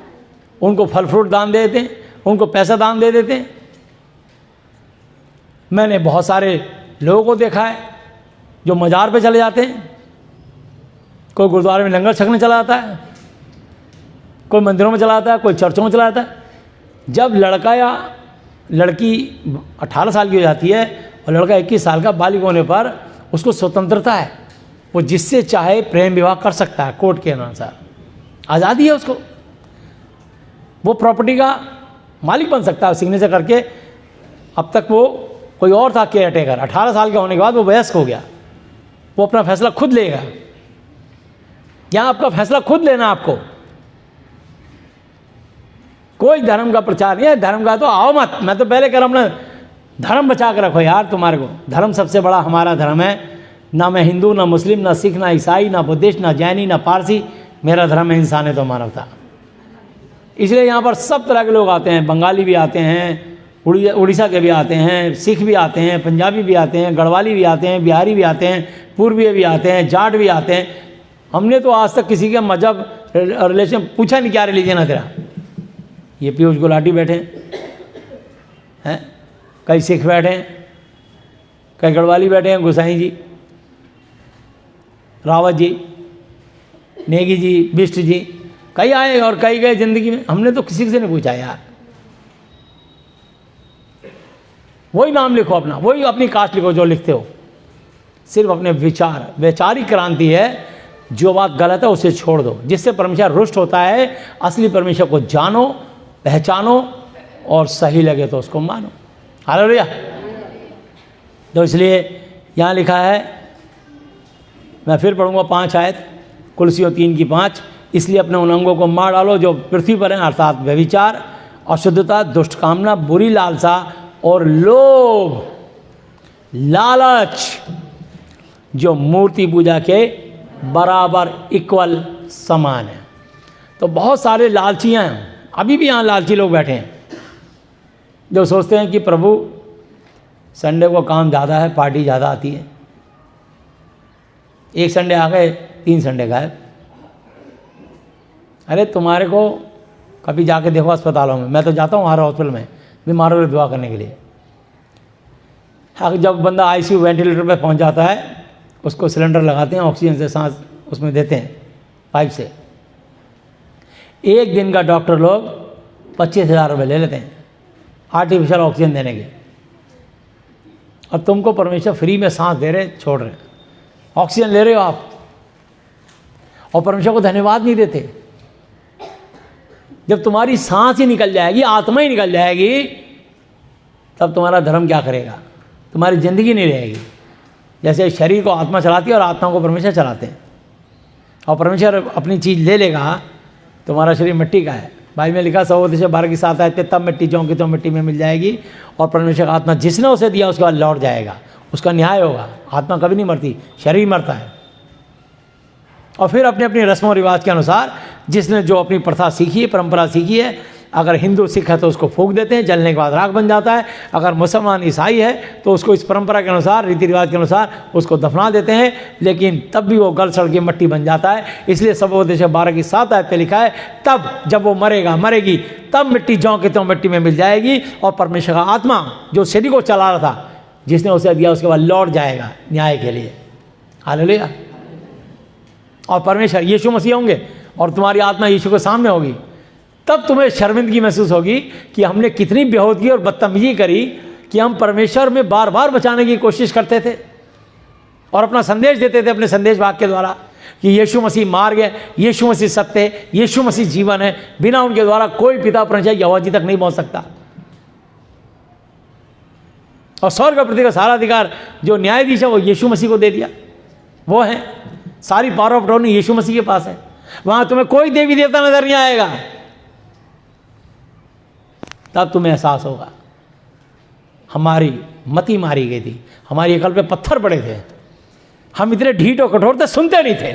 [SPEAKER 2] उनको फल फ्रूट दान दे देते हैं, उनको पैसा दान दे देते हैं। मैंने बहुत सारे लोगों को देखा है जो मज़ार पे चले जाते हैं, कोई गुरुद्वारे में लंगर छकने चला जाता है, कोई मंदिरों में चला जाता है, कोई चर्चों में चला जाता है। जब लड़का या लड़की 18 साल की हो जाती है और लड़का 21 साल का बालिग होने पर उसको स्वतंत्रता है, वो जिससे चाहे प्रेम विवाह कर सकता है, कोर्ट के अनुसार आज़ादी है उसको, वो प्रॉपर्टी का मालिक बन सकता है सिग्नेचर करके। अब तक वो कोई और था केयर टेकर, 18 साल का होने के बाद वो वयस्क हो गया, वो अपना फैसला खुद लेगा। यहाँ आपका फैसला खुद लेना, आपको कोई धर्म का प्रचार नहीं है। धर्म का तो आओ मत, मैं तो पहले कह रहा हूँ अपना धर्म बचा कर रखो यार, तुम्हारे को धर्म सबसे बड़ा हमारा धर्म है। ना मैं हिंदू, ना मुस्लिम, ना सिख, ना ईसाई, ना बुद्धिस्ट, ना जैनी, ना पारसी, मेरा धर्म है इंसानियत और मानवता। इसलिए यहाँ पर सब तरह के लोग आते हैं, बंगाली भी आते हैं, उड़ीसा के भी आते हैं, सिख भी आते हैं, पंजाबी भी आते हैं, गढ़वाली भी आते हैं, बिहारी भी आते हैं, पूर्वी भी आते हैं, जाट भी आते हैं। हमने तो आज तक किसी का मजहब रिलेशन पूछा नहीं, क्या रिलीजन है तेरा। ये पीयूष गुलाटी बैठे हैं, कई सिख बैठे हैं, कई गढ़वाली बैठे हैं, गोसाई जी, रावत जी, नेगी जी, बिष्ट जी, कई आए और कई गए ज़िंदगी में। हमने तो किसी से नहीं पूछा यार। वही नाम लिखो अपना, वही अपनी कास्ट लिखो जो लिखते हो, सिर्फ अपने विचार, वैचारिक क्रांति है। जो बात गलत है उसे छोड़ दो, जिससे परमेश्वर रुष्ट होता है। असली परमेश्वर को जानो, पहचानो और सही लगे तो उसको मानो। हालेलुया। तो इसलिए यहाँ लिखा है, मैं फिर पढ़ूंगा 5 आयत, कुलसियों 3 की 5। इसलिए अपने उन अंगों को मार डालो जो पृथ्वी पर हैं, अर्थात व्यभिचार, अशुद्धता, दुष्ट कामना, बुरी लालसा और लोभ, लालच, जो मूर्ति पूजा के बराबर इक्वल समान है। तो बहुत सारे लालचियाँ हैं, अभी भी यहाँ लालची लोग बैठे हैं जो सोचते हैं कि प्रभु संडे को काम ज़्यादा है, पार्टी ज़्यादा आती है, एक संडे आ गए 3 संडे गायब। अरे तुम्हारे को कभी जाके देखो अस्पतालों में, मैं तो जाता हूँ हर हॉस्पिटल में बीमारों की दुआ करने के लिए। जब बंदा आईसीयू वेंटिलेटर पे पहुँच जाता है, उसको सिलेंडर लगाते हैं, ऑक्सीजन से सांस उसमें देते हैं पाइप से। एक दिन का डॉक्टर लोग 25,000 रुपये ले लेते हैं आर्टिफिशियल ऑक्सीजन देने के, और तुमको परमेश्वर फ्री में सांस दे रहे, छोड़ रहे, ऑक्सीजन ले रहे हो आप, और परमेश्वर को धन्यवाद नहीं देते। जब तुम्हारी सांस ही निकल जाएगी, आत्मा ही निकल जाएगी, तब तुम्हारा धर्म क्या करेगा, तुम्हारी ज़िंदगी नहीं रहेगी। जैसे शरीर को आत्मा चलाती है और आत्मा को परमेश्वर चलाते हैं, और परमेश्वर अपनी चीज़ ले लेगा, तुम्हारा शरीर मिट्टी का है। बाइबल में लिखा 12 की 7 आयत पे, तब मिट्टी ज्यों की तो मिट्टी में मिल जाएगी, और परमेश्वर का आत्मा जिसने उसे दिया उसके बाद लौट जाएगा, उसका न्याय होगा। आत्मा कभी नहीं मरती, शरीर मरता है। और फिर अपने अपनी रस्मों और रिवाज के अनुसार जिसने जो अपनी प्रथा सीखी है, परंपरा सीखी है, अगर हिंदू सिख है तो उसको फूंक देते हैं, जलने के बाद राख बन जाता है। अगर मुसलमान ईसाई है तो उसको इस परंपरा के अनुसार, रीति रिवाज के अनुसार उसको दफना देते हैं, लेकिन तब भी वो गल सड़ के मट्टी बन जाता है। इसलिए सबोपदेश 12 की 7 आयत पे लिखा है, तब जब वो मरेगी तब मिट्टी ज्यों की त्यों मिट्टी में मिल जाएगी, और परमेश्वर का आत्मा जो शरीर को चला रहा था, जिसने उसे दिया, उसके बाद लौट जाएगा न्याय के लिए। हालेलुया। और परमेश्वर यीशु मसीह होंगे और तुम्हारी आत्मा यीशु के सामने होगी। तब तुम्हें शर्मिंदगी महसूस होगी कि हमने कितनी बेहूदगी और बदतमीजी करी कि हम परमेश्वर में बार बार बचाने की कोशिश करते थे और अपना संदेश देते थे अपने संदेश वाक्य के द्वारा कि यीशु मसीह मार्ग है, यीशु मसीह सत्य है, यीशु मसीह जीवन है, बिना उनके द्वारा कोई पिता परमेश्वर यहोवा जी तक नहीं पहुंच सकता। और स्वर्ग और पृथ्वी का सारा अधिकार जो न्यायाधीश है वो यीशु मसीह को दे दिया, वो है सारी पावर ऑफ अटॉर्नी यीशु मसीह के पास है। वहां तुम्हें कोई देवी देवता नजर नहीं आएगा। तब तुम्हें एहसास होगा हमारी मति मारी गई थी, हमारी अकल पे पत्थर पड़े थे, हम इतने ढीठ और कठोर थे, सुनते नहीं थे।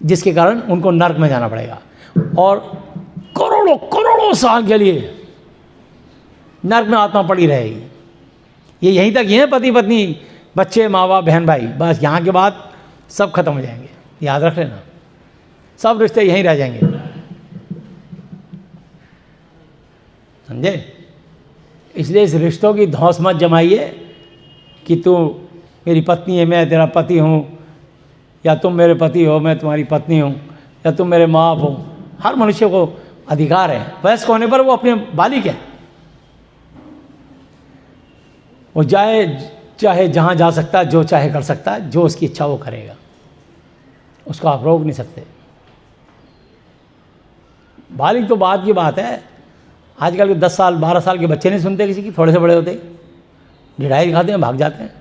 [SPEAKER 2] जिसके कारण उनको नर्क में जाना पड़ेगा और करोड़ों करोड़ों साल के लिए नर्क में आत्मा पड़ी रहेगी। ये यहीं तक ही है, पति पत्नी, बच्चे, माँ बाप, बहन भाई, बस यहाँ के बाद सब खत्म हो जाएंगे, याद रख लेना, सब रिश्ते यहीं रह जाएंगे, समझे। इसलिए इस रिश्तों की धौंस मत जमाइए कि तू मेरी पत्नी है, मैं तेरा पति हूँ, या तुम मेरे पति हो, मैं तुम्हारी पत्नी हूँ, या तुम मेरे माँ बाप हो। हर मनुष्य को अधिकार है, वयस्क होने पर वो अपने बालिक है, वो चाहे जहाँ जा सकता है, जो चाहे कर सकता है, जो उसकी इच्छा वो करेगा, उसको आप रोक नहीं सकते। बालिक तो बात की बात है, आजकल के 10 साल 12 साल के बच्चे नहीं सुनते किसी की, थोड़े से बड़े होते ढिढ़ाई दिखाते हैं, भाग जाते हैं।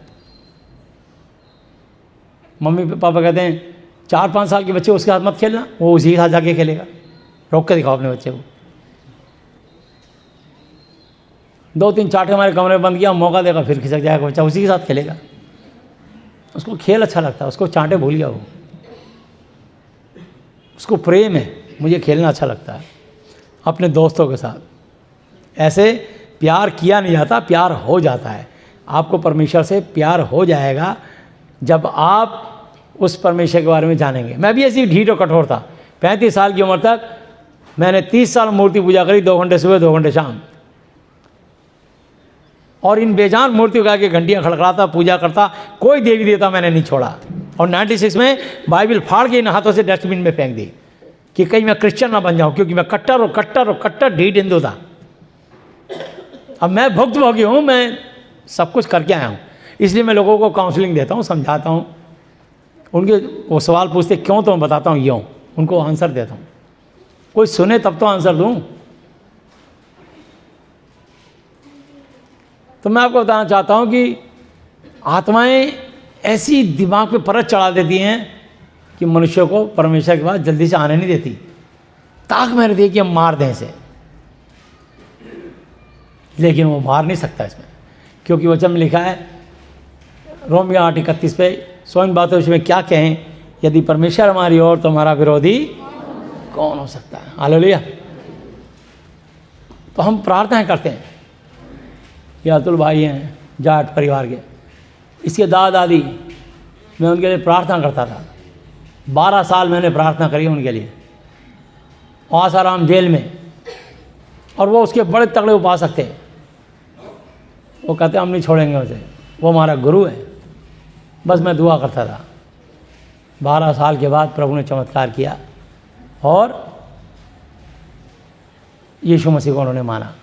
[SPEAKER 2] मम्मी पापा कहते हैं 4-5 साल के बच्चे उसके साथ मत खेलना, वो उसी के साथ जाके खेलेगा। रोक के दिखाओ अपने बच्चे को। 2-3 चाटे हमारे कमरे में बंद किया, मौका देगा फिर खिसक जाएगा बच्चा, उसी के साथ खेलेगा। उसको खेल अच्छा लगता है, उसको चांटे भूल गया वो, उसको प्रेम है, मुझे खेलना अच्छा लगता है अपने दोस्तों के साथ। ऐसे प्यार किया नहीं जाता, प्यार हो जाता है। आपको परमेश्वर से प्यार हो जाएगा जब आप उस परमेश्वर के बारे में जानेंगे। मैं भी ऐसी ढीठ और कठोर था। 35 साल की उम्र तक मैंने 30 साल मूर्ति पूजा करी, 2 घंटे सुबह 2 घंटे शाम, और इन बेजान मूर्तियों का के घंटियाँ खड़खड़ाता, पूजा करता, कोई देवी देवता मैंने नहीं छोड़ा। और 96 में बाइबल फाड़ के इन हाथों से डस्टबिन में फेंक दी कि कहीं मैं क्रिश्चियन ना बन जाऊं, क्योंकि मैं कट्टर ढीठ हिंदू था। अब मैं भुक्तभोगी हूँ, मैं सब कुछ करके आया हूँ, इसलिए मैं लोगों को काउंसलिंग देता हूँ, समझाता हूँ। उनके वो सवाल पूछते क्यों, तो मैं बताता हूँ यूँ, उनको आंसर देता हूँ। कोई सुने तब तो आंसर दूँ। तो मैं आपको बताना चाहता हूँ कि आत्माएं ऐसी दिमाग पे परत चढ़ा देती हैं कि मनुष्य को परमेश्वर के पास जल्दी से आने नहीं देती। ताक मेरे दे कि हम मार दें इसे, लेकिन वो मार नहीं सकता इसमें, क्योंकि वचन में लिखा है रोमियो 8:31 पे, सो इन बातों में क्या कहें, यदि परमेश्वर हमारी ओर तो हमारा विरोधी कौन हो सकता है। हालेलुया। तो हम प्रार्थनाएं करते हैं। ये अतुल भाई हैं जाट परिवार के, इसके दादा दादी, मैं उनके लिए प्रार्थना करता था। 12 साल मैंने प्रार्थना करी उनके लिए, आसाराम जेल में, और वो उसके बड़े तगड़े उपासक थे। वो कहते हम नहीं छोड़ेंगे उसे, वो हमारा गुरु है। बस मैं दुआ करता था। 12 साल के बाद प्रभु ने चमत्कार किया और यीशु मसीह को उन्होंने माना,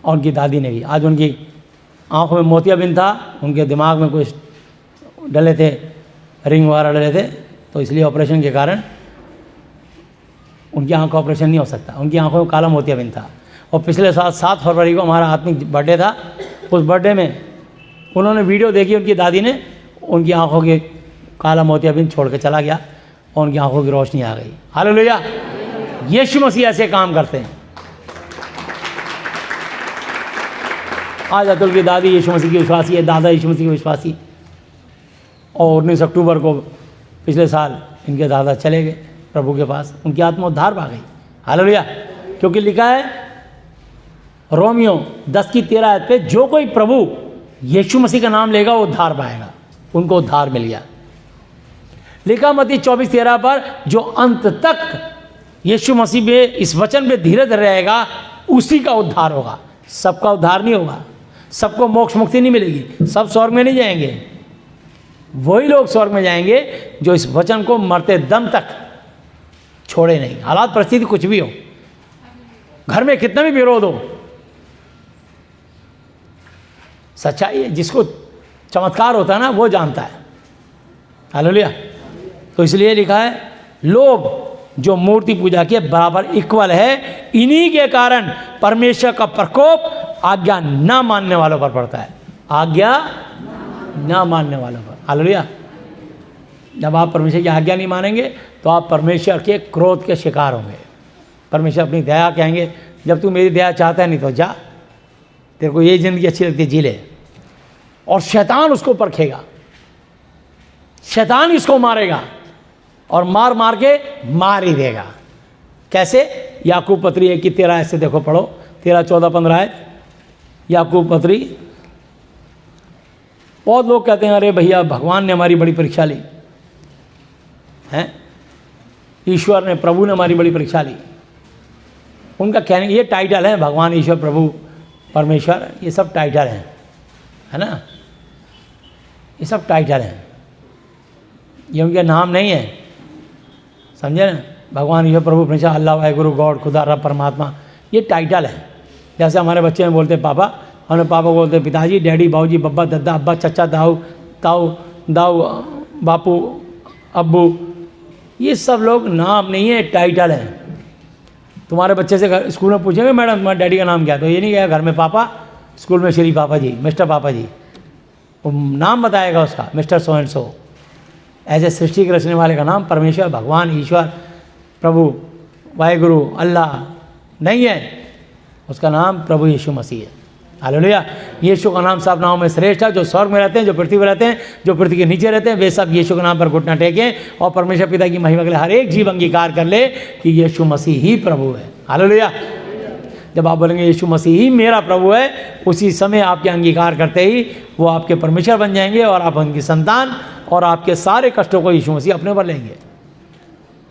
[SPEAKER 2] और उनकी दादी ने भी। आज उनकी आंखों में मोतियाबिंद था, उनके दिमाग में कुछ डले थे, रिंग वगैरह डले थे, तो इसलिए ऑपरेशन के कारण उनकी आंखों का ऑपरेशन नहीं हो सकता। उनकी आंखों में काला मोतियाबिंद था। और पिछले साल 7 फरवरी को हमारा आत्मिक बर्थडे था। उस बर्थडे में उन्होंने वीडियो देखी, उनकी दादी ने, उनकी आंखों के काला मोतियाबिंद छोड़ के चला गया और उनकी आंखों की रोशनी आ गई। हालेलुया। यीशु मसीह ऐसे काम करते हैं। आज अतुल की दादी यीशु मसीह की विश्वासी है, दादा यीशु मसीह की विश्वासी। और 19 अक्टूबर को पिछले साल इनके दादा चले गए प्रभु के पास, उनकी आत्मा उद्धार पा गई। हालेलुया। क्योंकि लिखा है रोमियो 10:13 पे, जो कोई प्रभु यीशु मसीह का नाम लेगा वो उद्धार पाएगा। उनको उद्धार मिल गया। लिखा मत्ती 24:13 पर, जो अंत तक यीशु मसीह में इस वचन में धीरज रहेगा उसी का उद्धार होगा। सबका उद्धार नहीं होगा, सबको मोक्ष मुक्ति नहीं मिलेगी, सब स्वर्ग में नहीं जाएंगे। वही लोग स्वर्ग में जाएंगे जो इस वचन को मरते दम तक छोड़े नहीं। हालात परिस्थिति कुछ भी हो, घर में कितना भी विरोध हो, सच्चाई है, जिसको चमत्कार होता है ना वो जानता है। हालेलुया। तो इसलिए लिखा है, लोग जो मूर्ति पूजा के बराबर इक्वल है, इन्हीं के कारण परमेश्वर का प्रकोप आज्ञा ना मानने वालों पर पड़ता है। आज्ञा ना मानने वालों पर। हालेलुया। जब आप परमेश्वर की आज्ञा नहीं मानेंगे तो आप परमेश्वर के क्रोध के शिकार होंगे। परमेश्वर अपनी दया कहेंगे, जब तू मेरी दया चाहता है नहीं तो जा, तेरे को ये ज़िंदगी अच्छी लगती है जी ले। और शैतान उसको परखेगा, शैतान इसको मारेगा और मार मार के मार ही देगा। कैसे? याकूब पत्री 1 की 13 आयत से देखो, पढ़ो 13, 14, 15 आयत याकूब पत्री। बहुत लोग कहते हैं अरे भैया भगवान ने हमारी बड़ी परीक्षा ली हैं, ईश्वर ने, प्रभु ने हमारी बड़ी परीक्षा ली। उनका कहने ये टाइटल है, भगवान, ईश्वर, प्रभु, परमेश्वर, ये सब टाइटल हैं, है ना, ये सब टाइटल हैं, ये उनके नाम नहीं है, समझे ना। भगवान, ईश्वर, प्रभु, परमेश्वर, अल्लाह, वाहिगुरु, गॉड, खुदा, रब, परमात्मा, ये टाइटल है। जैसे हमारे बच्चे में बोलते पापा, हमें पापा को बोलते पिताजी, डैडी, बाबूजी, बब्बा, दद्दा, अब्बा, चचा, दाऊ, ताऊ, दाऊ, बापू, अब्बू, ये सब लोग नाम नहीं है, टाइटल है। तुम्हारे बच्चे से स्कूल में पूछेंगे मैडम तुम्हारे डैडी का नाम क्या, तो ये नहीं कहेगा घर में पापा, स्कूल में श्री पापा जी, मिस्टर पापा जी, वो नाम बताएगा उसका, मिस्टर सो एंड सो। ऐसे सृष्टि के रचने वाले का नाम परमेश्वर, भगवान, ईश्वर, प्रभु, वाहिगुरु, अल्लाह नहीं है, उसका नाम प्रभु यीशु मसीह है। हालेलुया। यीशु का नाम सब नामों में श्रेष्ठ है। जो स्वर्ग में रहते हैं, जो पृथ्वी पर रहते हैं, जो पृथ्वी के नीचे रहते हैं, वे सब यीशु के नाम पर घुटना टेकें और परमेश्वर पिता की महिमा के लिए हर एक जीव अंगीकार कर ले कि यीशु मसीह ही प्रभु है। हालेलुया। जब आप बोलेंगे यीशु मसीह ही मेरा प्रभु है, उसी समय आपके अंगीकार करते ही वो आपके परमेश्वर बन जाएंगे और आप उनकी संतान, और आपके सारे कष्टों को यीशु मसीह अपने पर लेंगे।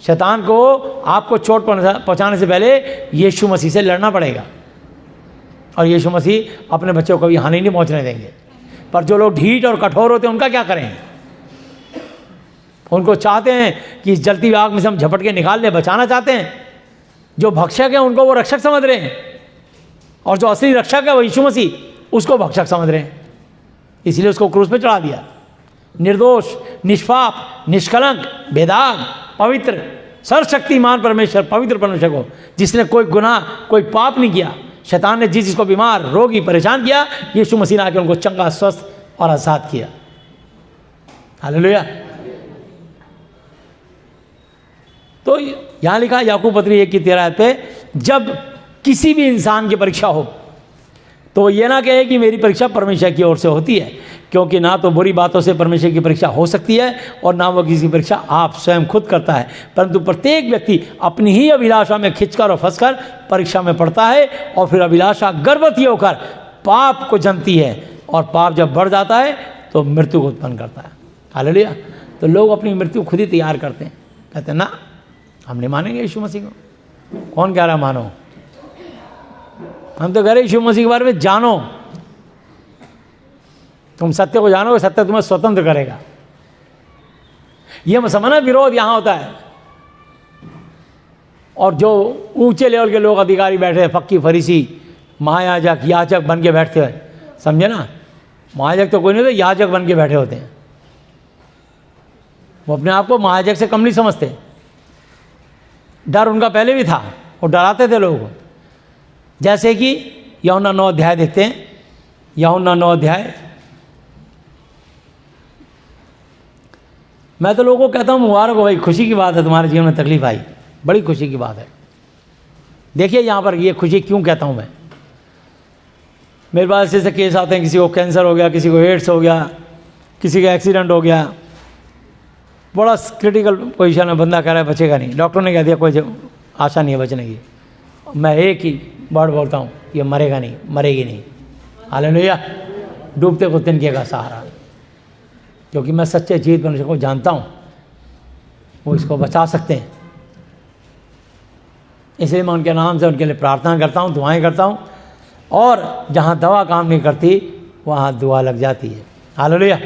[SPEAKER 2] शैतान को आपको चोट पहुंचाने से पहले यीशु मसीह से लड़ना पड़ेगा, और यीशु मसीह अपने बच्चों को कभी हानि नहीं पहुंचने देंगे। पर जो लोग ढीठ और कठोर होते हैं उनका क्या करें? उनको चाहते हैं कि इस जलती हुई आग में से हम झपट के निकाल ले, बचाना चाहते हैं। जो भक्षक है उनको वो रक्षक समझ रहे हैं, और जो असली रक्षक है वो यीशु मसीह, उसको भक्षक समझ रहे हैं। इसलिए उसको क्रूस पे चढ़ा दिया। निर्दोष, निष्पाप, निष्कलंक, बेदाग, पवित्र, सर्वशक्तिमान परमेश्वर, पवित्र परमेश्वर को, जिसने कोई गुनाह, कोई पाप नहीं किया, शैतान ने जिस जिसको बीमार, रोगी, परेशान किया, यीशु मसीह ने आके उनको चंगा, स्वस्थ और आजाद किया। हालेलुया। तो यहां लिखा है याकूब पत्री 1 की 13 आयत पे, जब किसी भी इंसान की परीक्षा हो तो ये ना कहे कि मेरी परीक्षा परमेश्वर की ओर से होती है, क्योंकि ना तो बुरी बातों से परमेश्वर की परीक्षा हो सकती है और ना वो किसी परीक्षा आप स्वयं खुद करता है, परंतु प्रत्येक व्यक्ति अपनी ही अभिलाषा में खिंचकर और फंसकर परीक्षा में पड़ता है, और फिर अभिलाषा गर्भवती होकर पाप को जन्मती है, और पाप जब बढ़ जाता है तो मृत्यु को उत्पन्न करता है। हालेलुया। तो लोग अपनी मृत्यु खुद ही तैयार करते हैं, कहते हैं ना हम नहीं मानेंगे यीशु मसीह को। कौन कह रहा है मानो? हम तो कह रहे यीशु मसीह के बारे में जानो, तुम सत्य को जानोगे, सत्य तुम्हें स्वतंत्र करेगा। ये मत समझना विरोध यहां होता है, और जो ऊंचे लेवल के लोग अधिकारी बैठे हैं, फक्की, फरीसी, महायाजक, याजक बन के बैठते हैं, समझे ना। महायाजक तो कोई नहीं होते, याजक बन के बैठे होते हैं। वो अपने आप को महायाजक से कम नहीं समझते। डर उनका पहले भी था, वो डराते थे लोगों को। जैसे कि यूहन्ना 9 अध्याय देखते हैं, यूहन्ना 9 अध्याय। मैं तो लोगों को कहता हूँ मुबारक हो भाई, खुशी की बात है, तुम्हारे जीवन में तकलीफ आई, बड़ी खुशी की बात है। देखिए यहाँ पर ये खुशी क्यों कहता हूँ मैं। मेरे पास ऐसे केस आते हैं, किसी को कैंसर हो गया, किसी को एड्स हो गया, किसी का एक्सीडेंट हो गया, बड़ा क्रिटिकल पोजीशन में, बंदा कह रहा है बचेगा नहीं, डॉक्टर ने कह दिया कोई आशा नहीं है बचने की। मैं एक ही वर्ड बोलता हूँ, ये मरेगा नहीं, मरेगी नहीं। हालेलुया। डूबते को तिनके का सहारा, क्योंकि मैं सच्चे जीवित मनुष्य को जानता हूँ, वो इसको बचा सकते हैं। इसलिए मैं उनके नाम से उनके लिए प्रार्थना करता हूँ, दुआएं करता हूँ, और जहाँ दवा काम नहीं करती वहाँ दुआ लग जाती है। हालेलुया।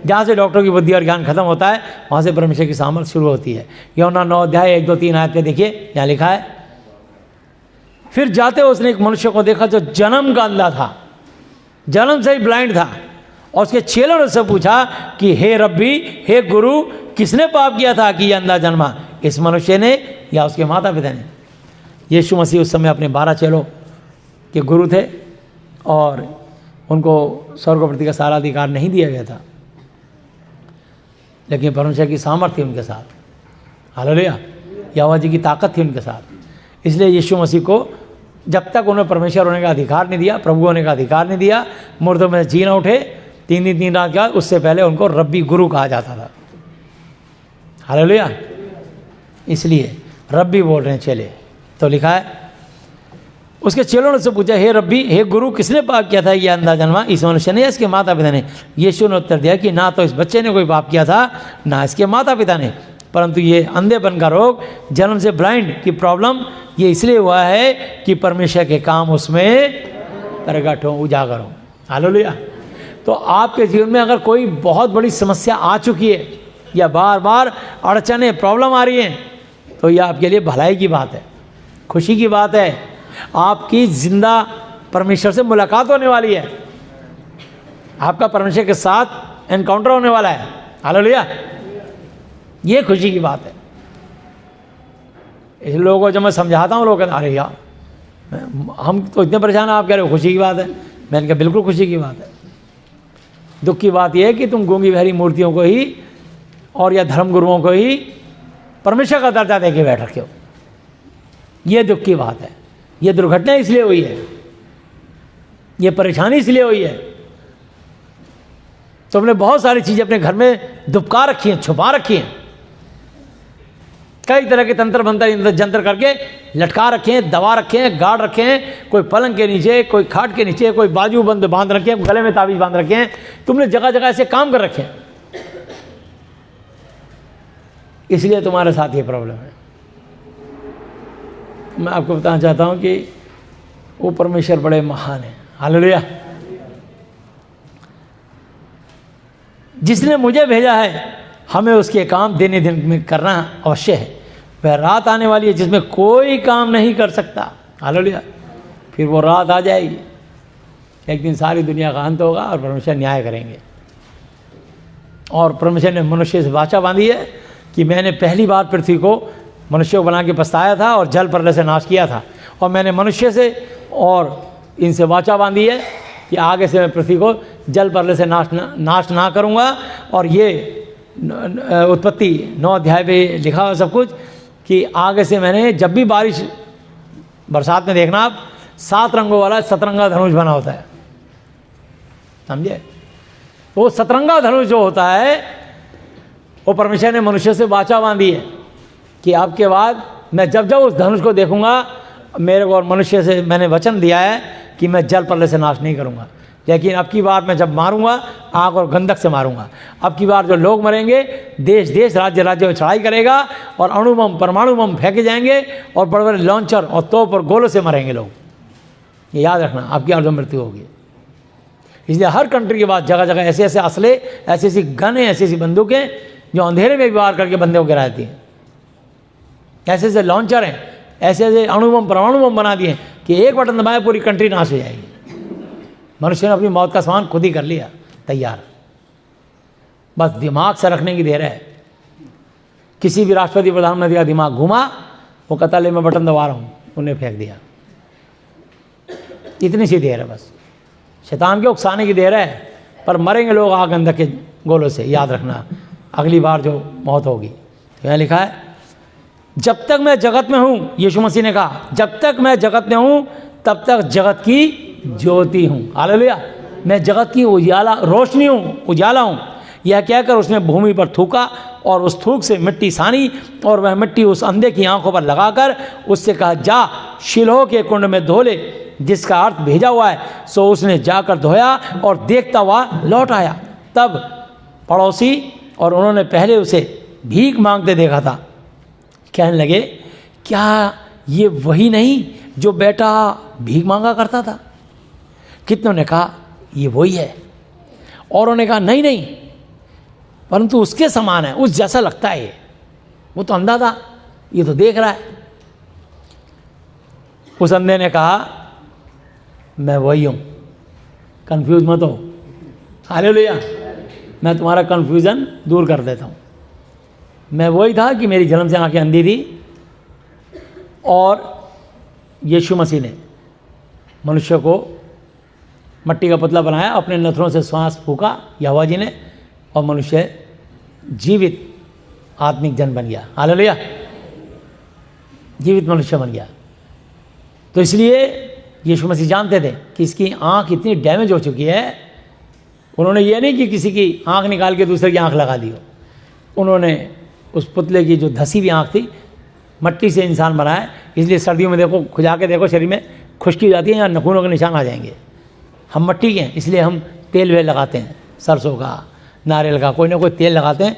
[SPEAKER 2] जहाँ से डॉक्टर की बुद्धि और ज्ञान खत्म होता है, वहाँ से परमेश्वर की सामर्थ शुरू होती है। यूहन्ना 9 अध्याय 1, 2, 3 आयत पे देखिए, यहाँ लिखा है, फिर जाते उसने एक मनुष्य को देखा जो जन्म का अंधा था, जन्म से ही ब्लाइंड था, और उसके चेलों ने उससे पूछा कि हे रब्बी, हे गुरु, किसने पाप किया था कि यह अंधा जन्मा, इस मनुष्य ने या उसके माता पिता ने? यीशु मसीह उस समय अपने 12 चेलों के गुरु थे, और उनको स्वर्ग और पृथ्वी का सारा अधिकार नहीं दिया गया था, लेकिन परमेश्वर की सामर्थ्य थी उनके साथ। हालेलुया। यहोवा जी की ताकत थी उनके साथ। इसलिए यीशु मसीह को जब तक उन्हें परमेश्वर होने का अधिकार नहीं दिया, प्रभु होने का अधिकार नहीं दिया, मुर्दों में जी ना उठे 3 दिन 3 रात के बाद, उससे पहले उनको रब्बी गुरु कहा जाता था। हालेलुया। इसलिए रब्बी बोल रहे हैं चेले। तो लिखा है उसके चेलों ने उससे पूछा, हे रब्बी, हे गुरु, किसने पाप किया था ये अंधा जन्मा, इस मनुष्य ने या इसके माता पिता ने? यीशु ने उत्तर दिया कि ना तो इस बच्चे ने कोई पाप किया था, ना इसके माता पिता ने, परंतु ये अंधेपन का रोग, जन्म से ब्लाइंड की प्रॉब्लम, ये इसलिए हुआ है कि परमेश्वर के काम उसमें प्रकट हो, उजागर हो। हालेलुया। तो आपके जीवन में अगर कोई बहुत बड़ी समस्या आ चुकी है या बार बार अड़चनें, प्रॉब्लम आ रही हैं, तो यह आपके लिए भलाई की बात है, खुशी की बात है। आपकी जिंदा परमेश्वर से मुलाकात होने वाली है, आपका परमेश्वर के साथ एनकाउंटर होने वाला है। हालेलुया। ये खुशी की बात है। इस लोगों को जब मैं समझाता हूँ, लोग कहते अरे यार हम तो इतने परेशान हैं, आप कह रहे हो खुशी की बात है। मैंने कहा बिल्कुल खुशी की बात है। दुख की बात यह है कि तुम गूंगी बहरी मूर्तियों को ही और या धर्म गुरुओं को ही परमेश्वर का दर्जा दे के बैठ रखे हो। यह दुख की बात है। यह दुर्घटना इसलिए हुई है, यह परेशानी इसलिए हुई है। तुमने बहुत सारी चीज़ें अपने घर में दुबका रखी हैं, छुपा रखी हैं, कई तरह के तंत्र मंत्र जंतर करके लटका रखे हैं, दबा रखे हैं, गाड़ रखे हैं, कोई पलंग के नीचे, कोई खाट के नीचे, कोई बाजू बंद बांध रखे हैं, गले में ताबीज बांध रखे हैं। तुमने जगह जगह ऐसे काम कर रखे हैं, इसलिए तुम्हारे साथ ये प्रॉब्लम है। मैं आपको बताना चाहता हूं कि वो परमेश्वर बड़े महान है। हालेलुया। जिसने मुझे भेजा है, हमें उसके काम दिन दिन में करना अवश्य है। वह रात आने वाली है जिसमें कोई काम नहीं कर सकता। हालेलुया। फिर वो रात आ जाएगी, एक दिन सारी दुनिया का अंत होगा और परमेश्वर न्याय करेंगे। और परमेश्वर ने मनुष्य से वाचा बांधी है कि मैंने पहली बार पृथ्वी को मनुष्य को बना के पछताया था और जल प्रलय से नाश किया था, और मैंने मनुष्य से और इनसे वाचा बांधी है कि आगे से मैं पृथ्वी को जल प्रलय से नाश ना करूँगा। और ये उत्पत्ति 9 अध्याय पे लिखा हुआ सब कुछ कि आगे से मैंने, जब भी बारिश बरसात में देखना आप, 7 रंगों वाला सतरंगा धनुष बना होता है, समझे? वो सतरंगा धनुष जो होता है, वो परमेश्वर ने मनुष्य से वाचा बांधी है कि आपके बाद मैं जब जब उस धनुष को देखूंगा, मेरे को और मनुष्य से मैंने वचन दिया है कि मैं जल प्रलय से नाश नहीं करूंगा, लेकिन अब की बार मैं जब मारूंगा, आग और गंधक से मारूंगा। अब की बार जो लोग मरेंगे, देश देश राज्य राज्य में चढ़ाई करेगा और अणु बम परमाणु बम फेंके जाएंगे और बड़े बड़े लॉन्चर और तोप और गोलों से मरेंगे लोग। ये याद रखना, आपकी और जो मृत्यु होगी। इसलिए हर कंट्री के बाद जगह जगह ऐसे ऐसे असले, ऐसी ऐसी गन है, ऐसी ऐसी बंदूकें जो अंधेरे में व्यवहार करके बंदे को गिरा देती हैं। ऐसे ऐसे लॉन्चर हैं, ऐसे ऐसे अणु बम परमाणु बम बना दिए कि एक बटन दबाए पूरी कंट्री नाश हो जाएगी। मनुष्य ने अपनी मौत का सामान खुद ही कर लिया तैयार, बस दिमाग से रखने की देर है। किसी भी राष्ट्रपति प्रधानमंत्री का दिमाग घुमा, वो कहता ले मैं बटन दबा रहा हूँ, उन्हें फेंक दिया। इतनी सी देर है बस, शैतान के उकसाने की देर है, पर मरेंगे लोग आग अंधक के गोलों से। याद रखना अगली बार जो मौत होगी। तो यहाँ लिखा है, जब तक मैं जगत में हूँ, यीशु मसीह ने कहा, जब तक मैं जगत में हूँ तब तक जगत की ज्योति हूँ। हालेलुया। मैं जगत की उजाला, रोशनी हूँ, उजाला हूँ। यह कहकर उसने भूमि पर थूका और उस थूक से मिट्टी सानी, और वह मिट्टी उस अंधे की आंखों पर लगाकर उससे कहा, जा शिलोह के कुंड में धो ले, जिसका अर्थ भेजा हुआ है। सो उसने जाकर धोया और देखता हुआ लौट आया। तब पड़ोसी और उन्होंने पहले उसे भीख मांगते देखा था, कहने लगे, क्या ये वही नहीं जो बेटा भीख मांगा करता था? कितनों ने कहा ये वही है, औरों ने कहा नहीं नहीं, परंतु उसके समान है, उस जैसा लगता है। वो तो अंधा था, ये तो देख रहा है। उस अंधे ने कहा, मैं वही हूँ, कंफ्यूज मत हो। हालेलुया। मैं तुम्हारा कंफ्यूजन दूर कर देता हूँ। मैं वही था कि मेरी जन्म से आंखें अंधी थी, और यीशु मसीह ने मनुष्य को मट्टी का पुतला बनाया, अपने नथनों से श्वास फूका यहोवा जी ने, और मनुष्य जीवित आत्मिक जन बन गया। हालेलुया। जीवित मनुष्य बन गया। तो इसलिए यीशु मसीह जानते थे कि इसकी आंख इतनी डैमेज हो चुकी है। उन्होंने ये नहीं कि किसी की आंख निकाल के दूसरे की आंख लगा दी हो, उन्होंने उस पुतले की जो धसी हुई आंख थी मट्टी से इंसान बना है, इसलिए सर्दियों में देखो खुजा के देखो शरीर में खुश्की हो जाती है, यहाँ नखूनों के निशान आ जाएंगे। हम मट्टी के हैं, इसलिए हम तेल वेल लगाते हैं, सरसों का, नारियल का, कोई ना कोई तेल लगाते हैं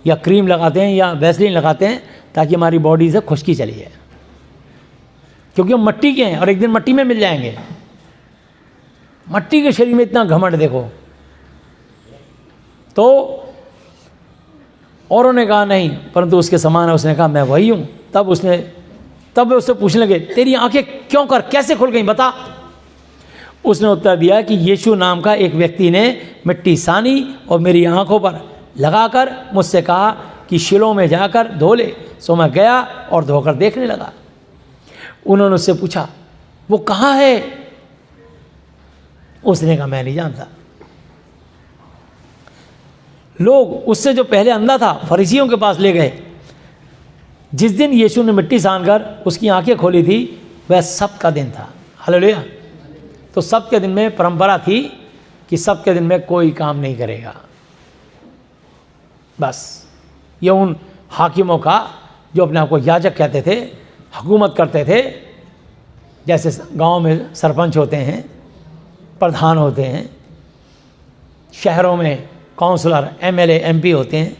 [SPEAKER 2] या क्रीम लगाते हैं या वैसलीन लगाते हैं ताकि हमारी बॉडी से खुश्की चली जाए, क्योंकि हम मट्टी के हैं और एक दिन मट्टी में मिल जाएंगे। मट्टी के शरीर में इतना घमंड देखो। तो औरों ने कहा नहीं, परंतु उसके समान है। उसने कहा मैं वही हूँ। तब वे उससे पूछने लगे तेरी आंखें क्यों कर कैसे खुल गई बता। उसने उत्तर दिया कि यीशु नाम का एक व्यक्ति ने मिट्टी सानी और मेरी आंखों पर लगाकर मुझसे कहा कि शिलोह में जाकर धो ले। सो मैं गया और धोकर देखने लगा। उन्होंने उससे पूछा वो कहाँ है। उसने कहा मैं नहीं जानता। लोग उससे जो पहले अंधा था फरीसियों के पास ले गए। जिस दिन यीशु ने मिट्टी सानकर उसकी आंखें खोली थी वह सब्त का दिन था। हालेलुया। तो सब्त के दिन में परंपरा थी कि सब्त के दिन में कोई काम नहीं करेगा। बस ये उन हाकिमों का जो अपने आप को याजक कहते थे, हुकूमत करते थे, जैसे गांव में सरपंच होते हैं, प्रधान होते हैं, शहरों में काउंसलर, एमएलए, एमपी होते हैं,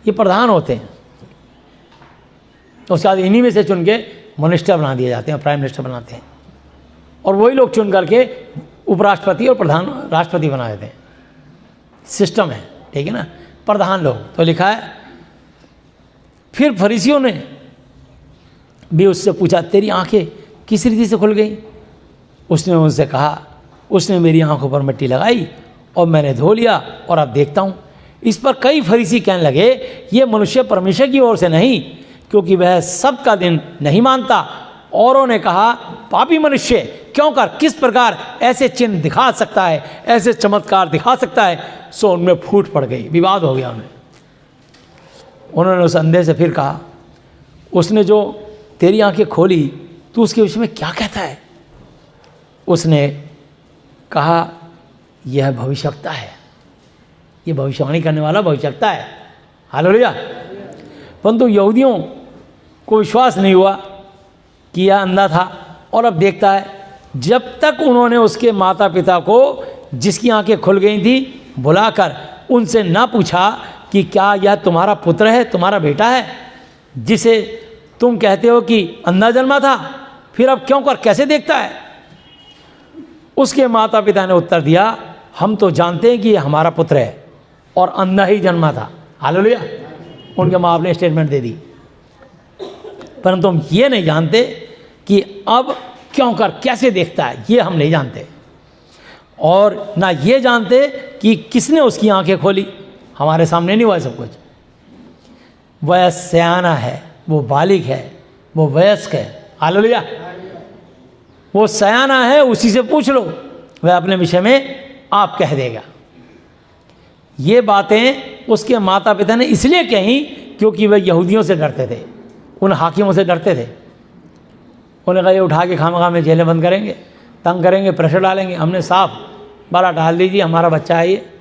[SPEAKER 2] ये प्रधान होते हैं। तो उसके बाद इन्हीं में से चुन के मिनिस्टर बना दिए जाते हैं, प्राइम मिनिस्टर बनाते हैं, और वही लोग चुन करके उपराष्ट्रपति और प्रधान राष्ट्रपति बना देते हैं। सिस्टम है, ठीक है ना। प्रधान लोग तो लिखा है। फिर फरीसियों ने भी उससे पूछा तेरी आंखें किस रीति से खुल गई। उसने उनसे कहा उसने मेरी आंखों पर मिट्टी लगाई और मैंने धो लिया और अब देखता हूँ। इस पर कई फरीसी कहने लगे ये मनुष्य परमेश्वर की ओर से नहीं, क्योंकि वह सब का दिन नहीं मानता। औरों ने कहा पापी मनुष्य क्यों कर किस प्रकार ऐसे चिन्ह दिखा सकता है, ऐसे चमत्कार दिखा सकता है। सो उनमें फूट पड़ गई, विवाद हो गया उनमें। उन्होंने उस अंधे से फिर कहा उसने जो तेरी आंखें खोली तू उसके विषय में क्या कहता है। उसने कहा यह भविष्यवक्ता है, ये भविष्यवाणी करने वाला भविष्यवक्ता है। हालेलुया। परंतु यहूदियों को विश्वास नहीं हुआ कि यह अंधा था और अब देखता है। जब तक उन्होंने उसके माता पिता को जिसकी आंखें खुल गई थी बुलाकर उनसे ना पूछा कि क्या यह तुम्हारा पुत्र है, तुम्हारा बेटा है, जिसे तुम कहते हो कि अंधा जन्मा था, फिर अब क्यों कर कैसे देखता है। उसके माता पिता ने उत्तर दिया हम तो जानते हैं कि यह हमारा पुत्र है और अंधा ही जन्मा था। हालेलुया। उनके माँ बाप ने स्टेटमेंट दे दी, परंतु हम ये नहीं जानते कि अब क्यों कर कैसे देखता है, ये हम नहीं जानते। और ना ये जानते कि किसने उसकी आंखें खोली। हमारे सामने नहीं हुआ सब कुछ। वह सयाना है, वो बालिग है, वो वयस्क है। हालेलुया। वो सयाना है, उसी से पूछ लो, वह अपने विषय में आप कह देगा। ये बातें उसके माता पिता ने इसलिए कही क्योंकि वह यहूदियों से डरते थे, उन हाकिमों से डरते थे। उन्हें कहा ये उठा के खामखा में जेलें बंद करेंगे, तंग करेंगे, प्रेशर डालेंगे। हमने साफ बाला डाल दीजिए हमारा बच्चा है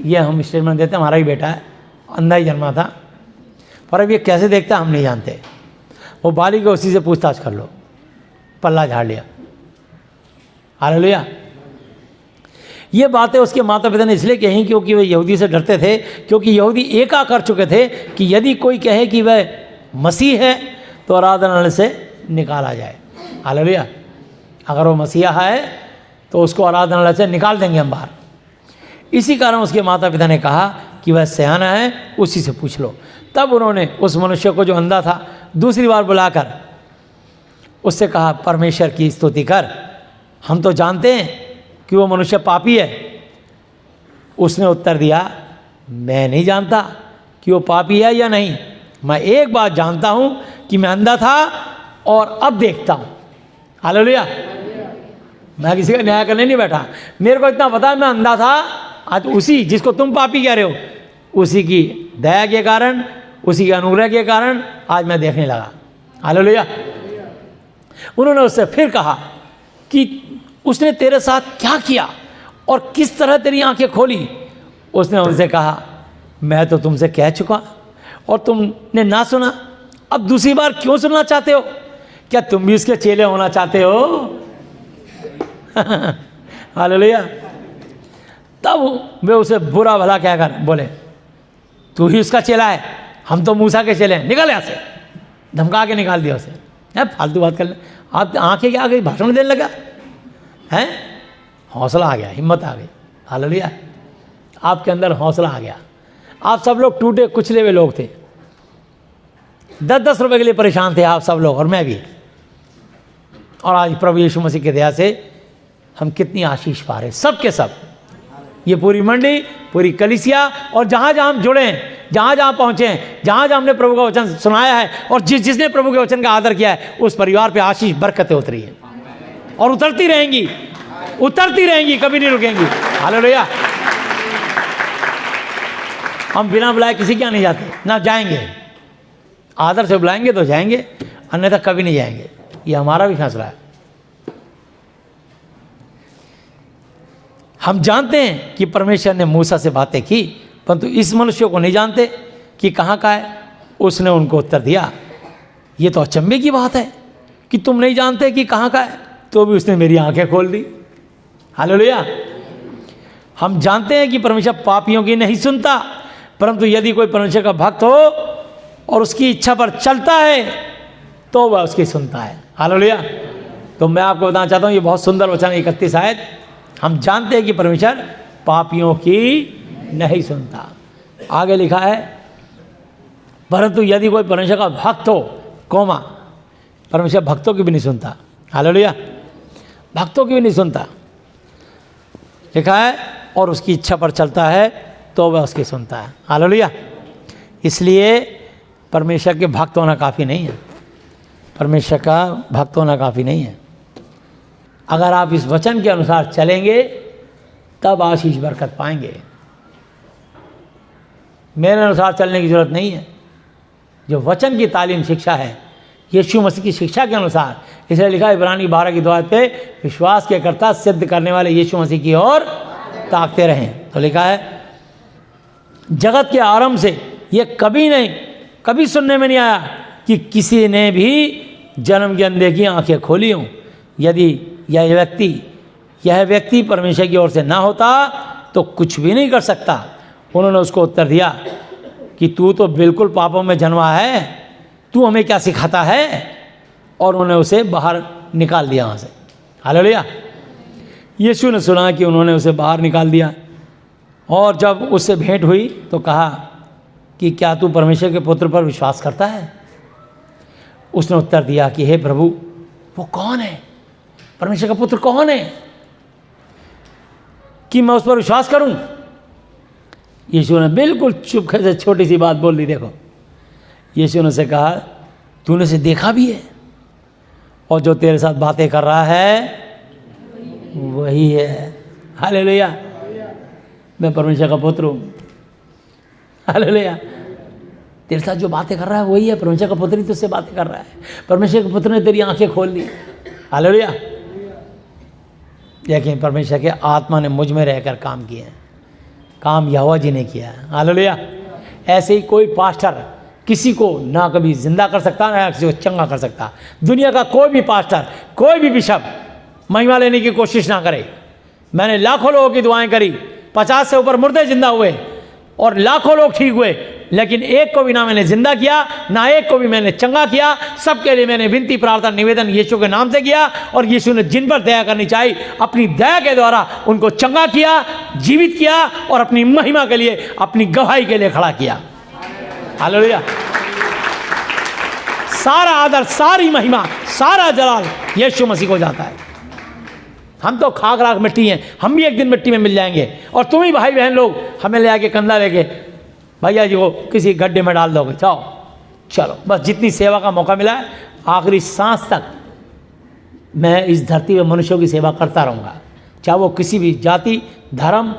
[SPEAKER 2] ये हम स्टेटमेंट देते हैं हमारा ही बेटा है, अंधा ही जन्मा था, पर अब ये कैसे देखता हम नहीं जानते। वो बालिग को उसी से पूछताछ कर लो, पल्ला झाड़ लिया। हालेलुया। ये बातें उसके माता पिता ने इसलिए कही क्योंकि वे यहूदी से डरते थे, क्योंकि यहूदी एका कर चुके थे कि यदि कोई कहे कि वह मसीह है तो आराधनालय से निकाला जाए। हालेलुया। अगर वो मसीहा है तो उसको आराधनालय से निकाल देंगे हम बाहर। इसी कारण उसके माता पिता ने कहा कि वह सयाना है, उसी से पूछ लो। तब उन्होंने उस मनुष्य को जो अंधा था दूसरी बार बुलाकर उससे कहा परमेश्वर की स्तुति कर, हम तो जानते हैं कि वो मनुष्य पापी है। उसने उत्तर दिया मैं नहीं जानता कि वो पापी है या नहीं, मैं एक बात जानता हूँ कि मैं अंधा था और अब देखता हूँ। हालेलुया। मैं किसी का न्याय करने नहीं बैठा, मेरे को इतना पता है मैं अंधा था, आज उसी जिसको तुम पापी कह रहे हो उसी की दया के कारण, उसी के अनुग्रह के कारण आज मैं देखने लगा। हालेलुया। उन्होंने उससे फिर कहा कि उसने तेरे साथ क्या किया और किस तरह तेरी आंखें खोली। उसने उनसे कहा मैं तो तुमसे कह चुका और तुमने ना सुना। अब दूसरी बार क्यों सुनना चाहते हो? क्या तुम भी उसके चेले होना चाहते हो? हालेलुया। तब वे उसे बुरा भला कहकर बोले, तू ही उसका चेला है, हम तो मूसा के चेले हैं, निकल यहाँ से। धमका के निकाल दिया उसे। फालतू बात कर ले, आप आंखें क्या आ गई, भाषण देने लगा हैं? हौसला आ गया, हिम्मत आ गई। हालेलुया। आपके अंदर हौसला आ गया। आप सब लोग टूटे कुचले हुए लोग थे, 10-10 रुपए के लिए परेशान थे आप सब लोग, और मैं भी। और आज प्रभु यीशु मसीह की दया से हम कितनी आशीष पा रहे, सब के सब, ये पूरी मंडी, पूरी कलीसिया, और जहाँ जहाँ हम जुड़े हैं, जहाँ जहाँ पहुँचे हैं, जहाँ जहाँ हमने प्रभु का वचन सुनाया है, और जिसने प्रभु के वचन का आदर किया है, उस परिवार पे आशीष बरकतें उतरी है और उतरती रहेंगी, उतरती रहेंगी, कभी नहीं रुकेंगी। हालेलुया। हम बिना बुलाए किसी के यहाँ नहीं जाते, ना जाएंगे। आदर से बुलाएंगे तो जाएंगे, अन्यथा कभी नहीं जाएंगे। ये हमारा भी फैसला है। हम जानते हैं कि परमेश्वर ने मूसा से बातें की, परंतु इस मनुष्य को नहीं जानते कि कहाँ का है। उसने उनको उत्तर दिया, ये तो अचंभे की बात है कि तुम नहीं जानते कि कहाँ का है, तो भी उसने मेरी आंखें खोल दी। हालेलुया। हम जानते हैं कि परमेश्वर पापियों की नहीं सुनता, परंतु यदि कोई परमेश्वर का भक्त हो और उसकी इच्छा पर चलता है तो वह उसकी सुनता है। हालेलुया। तो मैं आपको बताना चाहता हूँ, ये बहुत सुंदर वचन 31 आयत। हम जानते हैं कि परमेश्वर पापियों की नहीं सुनता। आगे लिखा है, परंतु यदि कोई परमेश्वर का भक्त हो, कोमा, परमेश्वर भक्तों की भी नहीं सुनता। हालेलुया। भक्तों की भी नहीं सुनता, लिखा है, और उसकी इच्छा पर चलता है तो वह उसकी सुनता है। हालेलुया। इसलिए परमेश्वर के भक्त होना काफ़ी नहीं है, परमेश्वर का भक्त होना काफ़ी नहीं है। अगर आप इस वचन के अनुसार चलेंगे तब आशीष बरकत पाएंगे। मेरे अनुसार चलने की ज़रूरत नहीं है। जो वचन की तालीम शिक्षा है, यीशु मसीह की शिक्षा के अनुसार, इसलिए लिखा इब्रानी 12 की 2 आयत पे, विश्वास के कर्ता सिद्ध करने वाले यीशु मसीह की ओर ताकते रहें। तो लिखा है, जगत के आरंभ से ये कभी सुनने में नहीं आया कि किसी ने भी जन्म के अंधे की आंखें खोली हों। यदि यह व्यक्ति परमेश्वर की ओर से ना होता तो कुछ भी नहीं कर सकता। उन्होंने उसको उत्तर दिया कि तू तो बिल्कुल पापों में जन्मा है, तू हमें क्या सिखाता है? और उन्होंने उसे बाहर निकाल दिया वहाँ से। हालेलुया। यीशु ने सुना कि उन्होंने उसे बाहर निकाल दिया, और जब उससे भेंट हुई तो कहा कि क्या तू परमेश्वर के पुत्र पर विश्वास करता है? उसने उत्तर दिया कि हे प्रभु, वो कौन है, परमेश्वर का पुत्र कौन है कि मैं उस पर विश्वास करूं? यीशु ने बिल्कुल चुप से छोटी सी बात बोल दी। देखो, यीशु ने उसे कहा, तूने उसे देखा भी है, और जो तेरे साथ बातें कर रहा है वही है। हालेलुया। मैं परमेश्वर का पुत्र हूँ। हालेलुया। तेरे साथ जो बातें कर रहा है वही है, परमेश्वर का पुत्र ही तुझसे बातें कर रहा है। परमेश्वर के पुत्र ने तेरी आंखें खोल दी। हालेलुया। लेकिन परमेश्वर के आत्मा ने मुझ में रहकर काम किए हैं, काम यहोवा जी ने किया है। हालेलुया। ऐसे ही कोई पास्टर किसी को ना कभी जिंदा कर सकता, ना किसी को चंगा कर सकता। दुनिया का कोई भी पास्टर, कोई भी बिशप महिमा लेने की कोशिश ना करे। मैंने लाखों लोगों की दुआएं करी, 50 से ऊपर मुर्दे जिंदा हुए और लाखों लोग ठीक हुए, लेकिन एक को भी ना मैंने जिंदा किया, ना एक को भी मैंने चंगा किया। सबके लिए मैंने विनती, प्रार्थना, निवेदन यीशु के नाम से किया, और यीशु ने जिन पर दया करनी चाहिए अपनी दया के द्वारा उनको चंगा किया, जीवित किया, और अपनी महिमा के लिए, अपनी गवाही के लिए खड़ा किया। हालेलुया। सारा आदर, सारी महिमा, सारा जलाल यीशु मसीह को जाता है। हम तो खाक राख मिट्टी हैं, हम भी एक दिन मिट्टी में मिल जाएंगे। और तुम ही भाई बहन लोग हमें ले आके कंधा लेके भैया जी को किसी गड्ढे में डाल दोगे, जाओ चलो। बस जितनी सेवा का मौका मिला है, आखिरी सांस तक मैं इस धरती में मनुष्यों की सेवा करता रहूँगा, चाहे वो किसी भी जाति, धर्म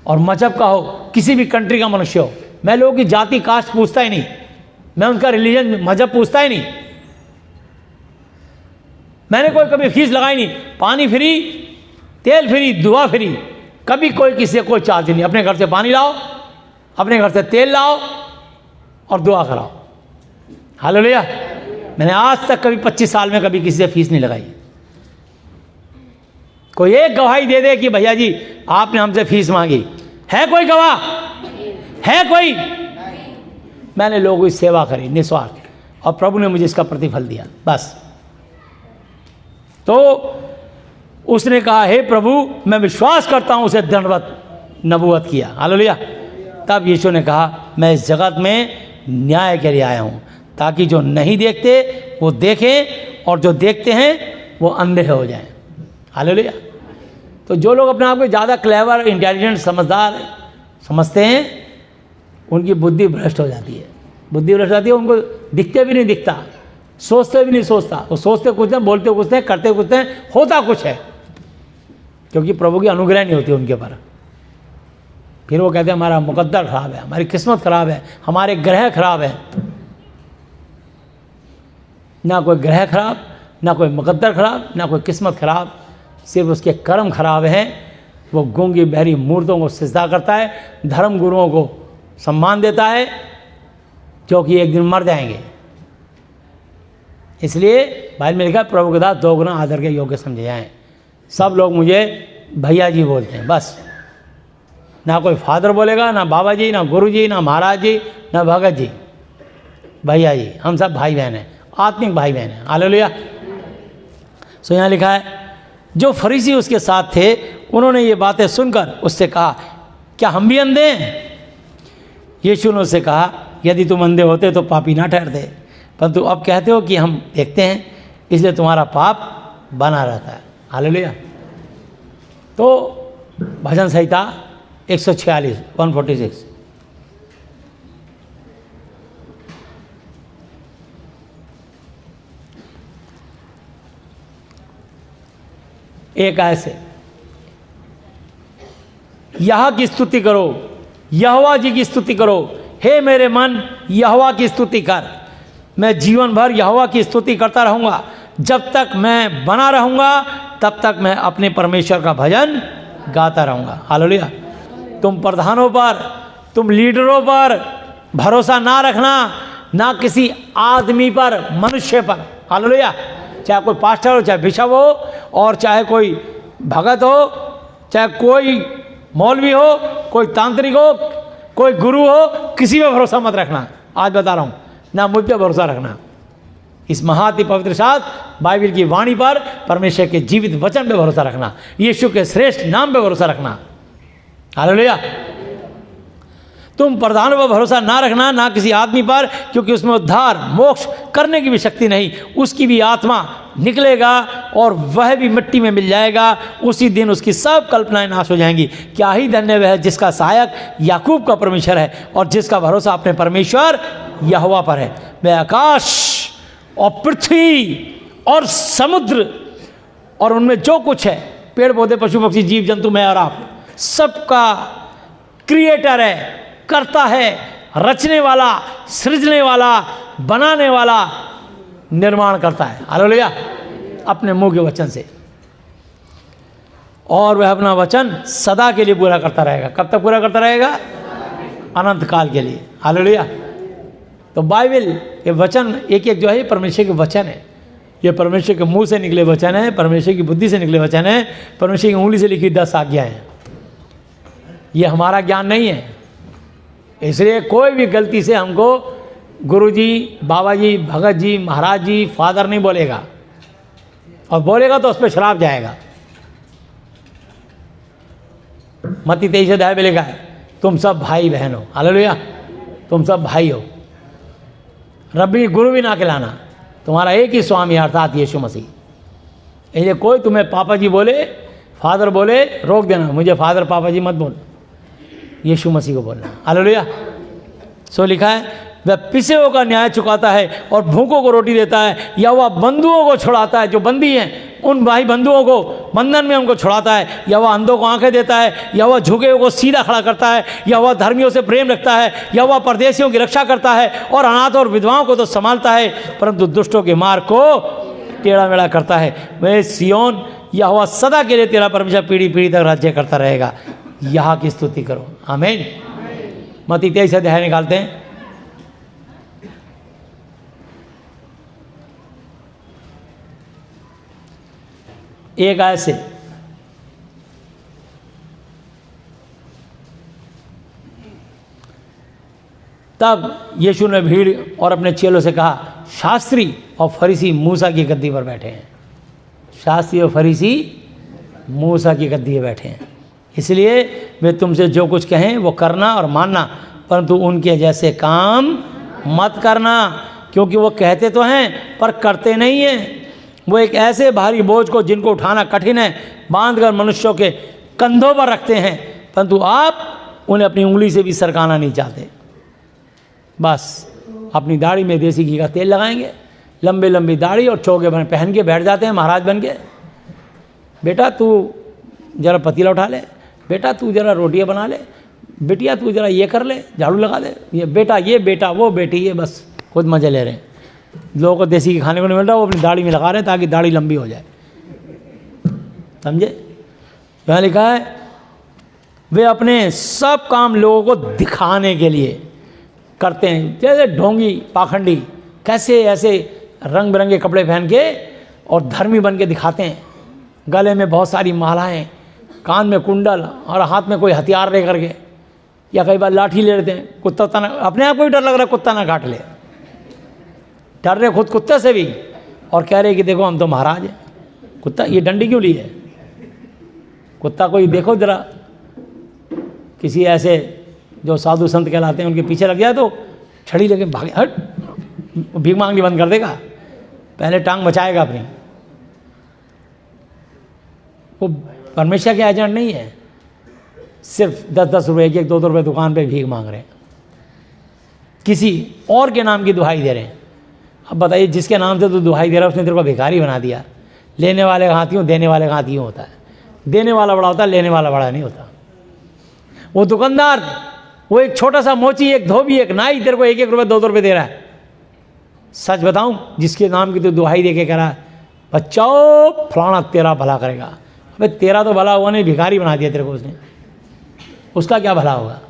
[SPEAKER 2] और मजहब का हो, किसी भी कंट्री का मनुष्य हो। मैं लोगों की जाति, कास्ट पूछता ही नहीं, मैं उनका रिलीजन, मजहब पूछता ही नहीं। मैंने कोई कभी फीस लगाई नहीं, पानी फ्री, तेल फ्री, दुआ फ्री, कभी कोई किसी से कोई चार्ज नहीं। अपने घर से पानी लाओ, अपने घर से तेल लाओ और दुआ कराओ। हालेलुया। मैंने आज तक कभी 25 साल में कभी किसी से फीस नहीं लगाई। कोई एक गवाही दे दे कि भैया जी आपने हमसे फीस मांगी, है कोई गवाह? है कोई? मैंने लोगों की सेवा करी निस्वार्थ और प्रभु ने मुझे इसका प्रतिफल दिया, बस। तो उसने कहा हे प्रभु मैं विश्वास करता हूं, उसे दंडवत नबूवत किया। हालेलुया। तब यीशु ने कहा मैं इस जगत में न्याय के लिए आया हूं, ताकि जो नहीं देखते वो देखें और जो देखते हैं वो अंधे हो जाएं। हालेलुया। तो जो लोग अपने आप को ज़्यादा क्लेवर, इंटेलिजेंट, समझदार समझते हैं, उनकी बुद्धि भ्रष्ट हो जाती है। बुद्धि भ्रष्ट हो जाती है, उनको दिखते भी नहीं दिखता, सोचते भी नहीं सोचता। वो सोचते कुछ हैं, बोलते कुछ हैं, करते कुछ हैं, होता कुछ है, क्योंकि प्रभु की अनुग्रह नहीं होती उनके ऊपर। फिर वो कहते हैं हमारा मुकद्दर खराब है, हमारी किस्मत खराब है, हमारे ग्रह खराब है। ना कोई ग्रह खराब, ना कोई मुकद्दर खराब, ना कोई किस्मत खराब, सिर्फ उसके कर्म खराब हैं। वो गूंगी बहरी मूर्तों को सिजदा करता है, धर्म गुरुओं को सम्मान देता है, जो कि एक दिन मर जाएंगे। इसलिए बाइबल में लिखा प्रभु के दास 2 गुना आदर के योग्य समझे जाएं। सब लोग मुझे भैया जी बोलते हैं, बस। ना कोई फादर बोलेगा, ना बाबा जी, ना गुरु जी, ना महाराज जी, ना भगत जी, भैया जी। हम सब भाई बहन हैं, आत्मिक भाई बहन हैं। हालेलुया। सो यहाँ लिखा है जो फरीसी उसके साथ थे उन्होंने ये बातें सुनकर उससे कहा क्या हम भी अंधे हैं? यीशु ने उससे कहा यदि तुम अंधे होते तो पापी ना ठहरते, परंतु अब कहते हो कि हम देखते हैं, इसलिए तुम्हारा पाप बना रहता है। हालेलुया। तो भजन संहिता 146 146 एक ऐसे यह की स्तुति करो, यहोवा जी की स्तुति करो, हे मेरे मन यहोवा की स्तुति कर। मैं जीवन भर यहोवा की स्तुति करता रहूँगा, जब तक मैं बना रहूँगा तब तक मैं अपने परमेश्वर का भजन गाता रहूँगा। हालेलुया। तुम प्रधानों पर, तुम लीडरों पर भरोसा ना रखना, ना किसी आदमी पर, मनुष्य पर। हालेलुया। चाहे कोई पास्टर हो, चाहे बिशप हो, और चाहे कोई भगत हो, चाहे कोई मौलवी हो, कोई तांत्रिक हो, कोई गुरु हो, किसी पे भरोसा मत रखना। आज बता रहा हूँ, ना मुझ पे भरोसा रखना। इस महाति पवित्र शास्त्र बाइबल की वाणी पर, परमेश्वर के जीवित वचन पे भरोसा रखना, यीशु के श्रेष्ठ नाम पे भरोसा रखना। हालेलुया। तुम प्रधानों पर भरोसा ना रखना, ना किसी आदमी पर, क्योंकि उसमें उद्धार मोक्ष करने की भी शक्ति नहीं। उसकी भी आत्मा निकलेगा और वह भी मिट्टी में मिल जाएगा। उसी दिन उसकी सब कल्पनाएं नाश हो जाएंगी। क्या ही धन्य वह है जिसका सहायक याकूब का परमेश्वर है और जिसका भरोसा अपने परमेश्वर यहोवा पर है। वह आकाश और पृथ्वी और समुद्र और उनमें जो कुछ है, पेड़ पौधे, पशु पक्षी, जीव जंतु, मैं और आप, सबका क्रिएटर है, करता है, रचने वाला, सृजने वाला, बनाने वाला, निर्माण करता है। हालेलुया। अपने मुंह के वचन से, और वह अपना वचन सदा के लिए पूरा करता रहेगा। कब तक पूरा करता रहेगा? अनंत काल के लिए। हालेलुया। तो बाइबल के वचन एक एक जो है परमेश्वर के वचन है। ये परमेश्वर के मुंह से निकले वचन है, परमेश्वर की बुद्धि से निकले वचन है, परमेश्वर की उंगली से लिखी 10 आज्ञाएं हैं। ये हमारा ज्ञान नहीं है। इसलिए कोई भी गलती से हमको गुरुजी, बाबा जी, भगत जी, महाराज जी, फादर नहीं बोलेगा, और बोलेगा तो उस पर श्राप जाएगा। मत्ती 23 अध्याय में लिखा है तुम सब भाई बहन हो। हालेलुया। तुम सब भाई हो। रब्बी गुरु भी ना खिलाना, तुम्हारा एक ही स्वामी अर्थात यीशु मसीह। इसलिए कोई तुम्हें पापा जी बोले, फादर बोले, रोक देना, मुझे फादर पापा जी मत बोल, यीशु मसीह को बोलना। हालेलुया। सो लिखा है वह पिसे हुओं का न्याय चुकाता है और भूखों को रोटी देता है, या वह बंधुओं को छुड़ाता है, जो बंदी हैं उन भाई बंधुओं को बंधन में उनको छुड़ाता है, या वह अंधों को आंखें देता है, या वह झुके हुए को सीधा खड़ा करता है, या वह धर्मियों से प्रेम रखता है, या वह परदेशियों की रक्षा करता है, और अनाथ और विधवाओं को तो संभालता है, परंतु दुष्टों के मार्ग को टेढ़ा मेढ़ा करता है। वह सियोन यहोवा सदा के लिए तेरा परमेश्वर पीढ़ी पीढ़ी तक राज्य करता रहेगा। यहाँ की स्तुति करो। आमीन। मत्ती 23 अध्याय निकालते हैं। एक आयत से, तब यीशु ने भीड़ और अपने चेलों से कहा, शास्त्री और फरीसी मूसा की गद्दी पर बैठे हैं। शास्त्री और फरीसी मूसा की गद्दी पर बैठे हैं, इसलिए वे तुमसे जो कुछ कहें वो करना और मानना, परंतु उनके जैसे काम मत करना, क्योंकि वो कहते तो हैं पर करते नहीं हैं। वो एक ऐसे भारी बोझ को जिनको उठाना कठिन है बांधकर मनुष्यों के कंधों पर रखते हैं, परंतु आप उन्हें अपनी उंगली से भी सरकाना नहीं चाहते। बस अपनी दाढ़ी में देसी घी का तेल लगाएंगे, लंबी लंबी दाढ़ी और चौके पहन के बैठ जाते हैं महाराज बन के। बेटा तू ज़रा पतीला उठा ले, बेटा तू ज़रा रोटियां बना ले, बेटिया तू ज़रा ये कर ले, झाड़ू लगा दे, ये बेटा वो बेटी ये, बस खुद मज़े ले रहे हैं। लोगों को देसी घी खाने को नहीं मिल रहा, वो अपनी दाढ़ी में लगा रहे हैं ताकि दाढ़ी लंबी हो जाए। समझे? यहाँ लिखा है वे अपने सब काम लोगों को दिखाने के लिए करते हैं। जैसे ढोंगी पाखंडी कैसे ऐसे रंग बिरंगे कपड़े पहन के और धर्मी बन के दिखाते हैं, गले में बहुत सारी मालाएं, कान में कुंडल और हाथ में कोई हथियार ले करके, या कई बार लाठी ले लेते हैं। कुत्ता ना, अपने आप को ही डर लग रहा है कुत्ता ना काट ले, डर रहे खुद कुत्ते से भी, और कह रहे कि देखो हम तो महाराज हैं। कुत्ता ये डंडी क्यों ली है? कुत्ता कोई देखो जरा, किसी ऐसे जो साधु संत कहलाते हैं उनके पीछे लग जाए तो छड़ी लेके भागे, हट, भीख मांगनी बंद कर देगा, पहले टांग बचाएगा अपनी। वो परमेश्वर के एजेंट नहीं है, सिर्फ 10-10 रुपये, 1-2 रुपये दुकान पे भीख मांग रहे हैं, किसी और के नाम की दुहाई दे रहे हैं। अब बताइए, जिसके नाम से तू दुहाई दे रहा है उसने तेरे को भिखारी बना दिया। लेने वाले का हाथ यूँ, देने वाले का हाथ यूँ होता है। देने वाला बड़ा होता है, लेने वाला बड़ा नहीं होता। वो दुकानदार, वो एक छोटा सा मोची, एक धोबी, एक नाई तेरे को 1-1 रुपये 2-2 रुपये दे रहा है। सच बताऊं, जिसके नाम की तू दुहाई दे के कह रहा है, बच्चों फलाना तेरा भला करेगा, अबे तेरा तो भला हुआ नहीं, भिखारी बना दिया तेरे को उसने, उसका क्या भला होगा?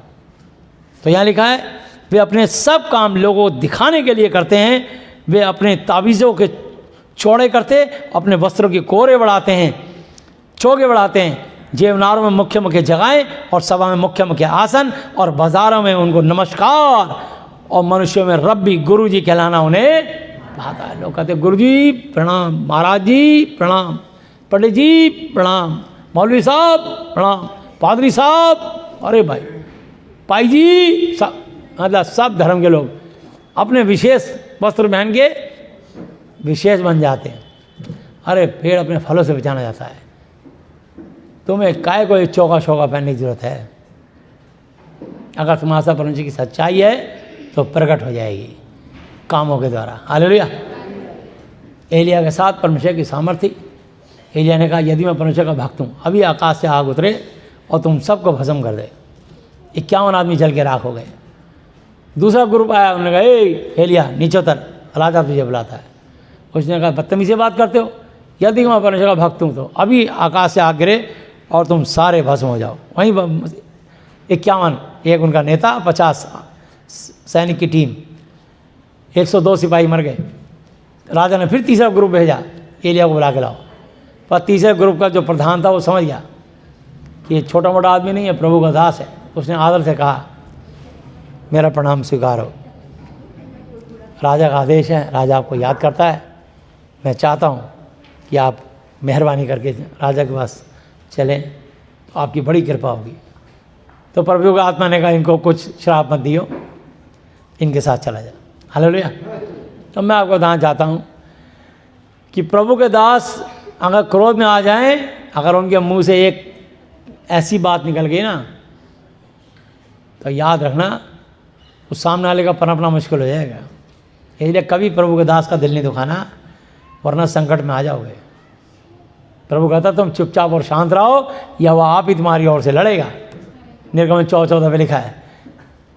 [SPEAKER 2] तो यहाँ लिखा है वे अपने सब काम लोगों को दिखाने के लिए करते हैं। वे अपने तावीज़ों के चौड़े करते, अपने वस्त्रों के कोरे बढ़ाते हैं, चौके बढ़ाते हैं, जेवनारों में मुख्य मुख्य जगहें और सभा में मुख्य मुख्य आसन, और बाजारों में उनको नमस्कार, और मनुष्यों में रब्बी गुरु जी कहलाना उन्हें भाता है। लोग कहते गुरु जी प्रणाम, महाराज जी प्रणाम, पंडित जी प्रणाम, मौलवी साहब प्रणाम, पादरी साहब, अरे भाई पाई जी, सब मतलब सब धर्म के लोग अपने विशेष वस्त्र पहन के विशेष बन जाते हैं। अरे पेड़ अपने फलों से पहचाना जाता है, तुम्हें काय को चौका शौका पहनने की जरूरत है? अगर तुम्हारे साथ परमेश्वर की सच्चाई है तो प्रकट हो जाएगी कामों के द्वारा। हालेलुया। एलिया के साथ परमेश्वर की सामर्थ्य। एलिया ने कहा यदि मैं परमेश्वर का भक्त हूँ, अभी आकाश से आग उतरे और तुम सबको भस्म कर दे। 51 आदमी जल के राख हो गए। दूसरा ग्रुप आया, उन्होंने कहा ए एलिया नीचे उतर, राजा तुझे बुलाता है। उसने कहा बदतमीजी से बात करते हो, यदि मैं परमेश्वर का भक्त हूँ तो अभी आकाश से आग गिरे और तुम सारे भस्म हो जाओ। वहीं 51, एक उनका नेता, 50 सैनिक की टीम, 102 सिपाही मर गए। राजा ने फिर तीसरा ग्रुप भेजा, एलिया को बुला के लाओ। पर तीसरे ग्रुप का जो प्रधान था वो समझ गया कि ये छोटा मोटा आदमी नहीं है, प्रभु का दास है। उसने आदर से कहा मेरा प्रणाम स्वीकार हो, राजा का आदेश है, राजा आपको याद करता है, मैं चाहता हूँ कि आप मेहरबानी करके राजा के पास चलें तो आपकी बड़ी कृपा होगी। तो प्रभु का आत्मा ने कहा इनको कुछ श्राप मत दियो, इनके साथ चला जा। हालेलुया। तो मैं आपको बताना चाहता हूँ कि प्रभु के दास अगर क्रोध में आ जाएं, अगर उनके मुंह से एक ऐसी बात निकल गई ना, तो याद रखना उस सामने वाले का पनपना मुश्किल हो जाएगा। इसलिए कभी प्रभु के दास का दिल नहीं दुखाना, वरना संकट में आ जाओगे। प्रभु कहता तुम चुपचाप और शांत रहो, या वह आप ही तुम्हारी ओर से लड़ेगा। निर्गमन 14 पे लिखा है,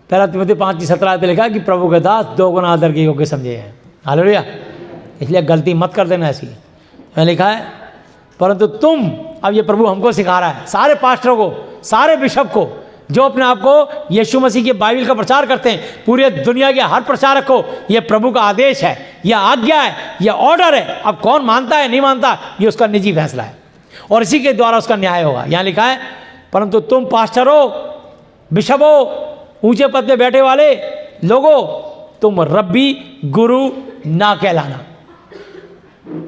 [SPEAKER 2] पहला तिमोथी 5:17 पे लिखा है कि प्रभु के दास 2 गुना आदर के योग्य समझे हैं। हालेलुया। इसलिए गलती मत कर देना ऐसी। मैं लिखा है परंतु तुम, अब ये प्रभु हमको सिखा रहा है, सारे पास्टरों को, सारे बिशप को, जो अपने आप को यीशु मसीह के बाइबल का प्रचार करते हैं, पूरे दुनिया के हर प्रचारक को ये प्रभु का आदेश है, यह आज्ञा है, यह ऑर्डर है। अब कौन मानता है नहीं मानता ये उसका निजी फैसला है। और इसी के द्वारा उसका न्याय होगा। यहाँ लिखा है, परंतु तुम पास्टर हो, बिशप हो, ऊंचे पद पे बैठे वाले लोगों, तुम रब्बी गुरु ना कहलाना,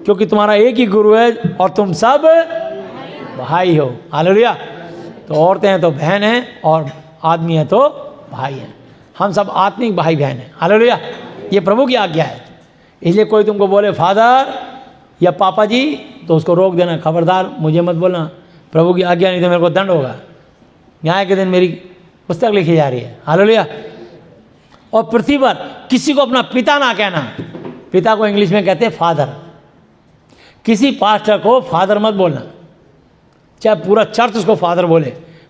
[SPEAKER 2] क्योंकि तुम्हारा एक ही गुरु है और तुम सब भाई हो। हालेलुया। तो औरतें हैं तो बहन हैं और आदमी है तो भाई हैं, हम सब आत्मिक भाई बहन हैं। हालेलुया। ये प्रभु की आज्ञा है। इसलिए कोई तुमको बोले फादर या पापा जी तो उसको रोक देना, खबरदार मुझे मत बोलना, प्रभु की आज्ञा नहीं तो मेरे को दंड होगा। न्याय के दिन मेरी पुस्तक लिखी जा रही है। हालेलुया। और पृथ्वी पर किसी को अपना पिता ना कहना, पिता को इंग्लिश में कहते हैं फादर। किसी पास्टर को फादर मत बोलना, चाहे पूरा चर्च उसको फादर बोले,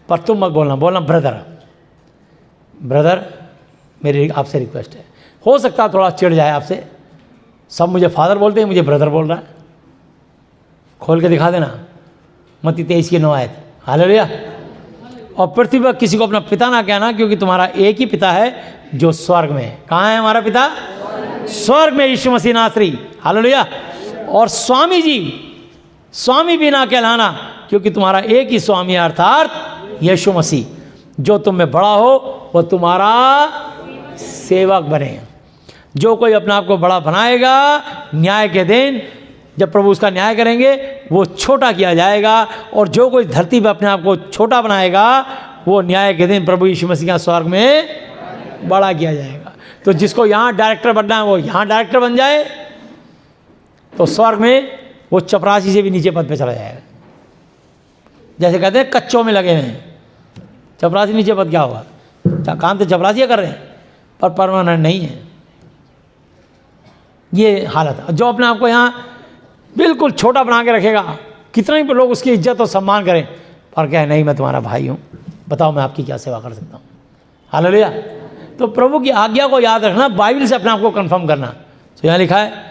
[SPEAKER 2] पर तुम मत बोलना, बोलना ब्रदर। ब्रदर मेरी आपसे रिक्वेस्ट है, हो सकता है थोड़ा चिढ़ जाए आपसे, सब मुझे फादर बोलते हैं, मुझे ब्रदर बोल रहा है। खोल के दिखा देना मत्ती 23:9 आयत। हालेलुया। और पृथ्वी पर किसी को अपना पिता ना कहना, क्योंकि तुम्हारा एक ही पिता है जो स्वर्ग में है। कहाँ है हमारा पिता? स्वर्ग में, यीशु मसीह नासरी। हालेलुया। और स्वामी जी, स्वामी भी ना कहलाना, क्योंकि तुम्हारा एक ही स्वामी अर्थात यीशु मसीह, जो तुम में बड़ा हो वो तुम्हारा सेवक बने। जो कोई अपने आप को बड़ा बनाएगा, न्याय के दिन जब प्रभु उसका न्याय करेंगे वो छोटा किया जाएगा, और जो कोई धरती पर अपने आप को छोटा बनाएगा वो न्याय के दिन प्रभु यीशु मसीह का स्वर्ग में बड़ा किया जाएगा। तो जिसको यहाँ डायरेक्टर बनना है वो यहाँ डायरेक्टर बन जाए, तो स्वर्ग में वो चपरासी से भी नीचे पद पे चला जाएगा। जैसे कहते हैं कच्चों में लगे हुए हैं, चपरासी नीचे पद क्या होगा? काम तो चपरासी कर रहे हैं पर परमानेंट नहीं है। ये हालत है। जो अपने आप को यहाँ बिल्कुल छोटा बना के रखेगा, कितने भी लोग उसकी इज्जत और सम्मान करें, पर कहे नहीं मैं तुम्हारा भाई हूँ, बताओ मैं आपकी क्या सेवा कर सकता हूँ। हालेलुया। तो प्रभु की आज्ञा को याद रखना, बाइबल से अपने आप को कंफर्म करना। तो यहाँ लिखा है,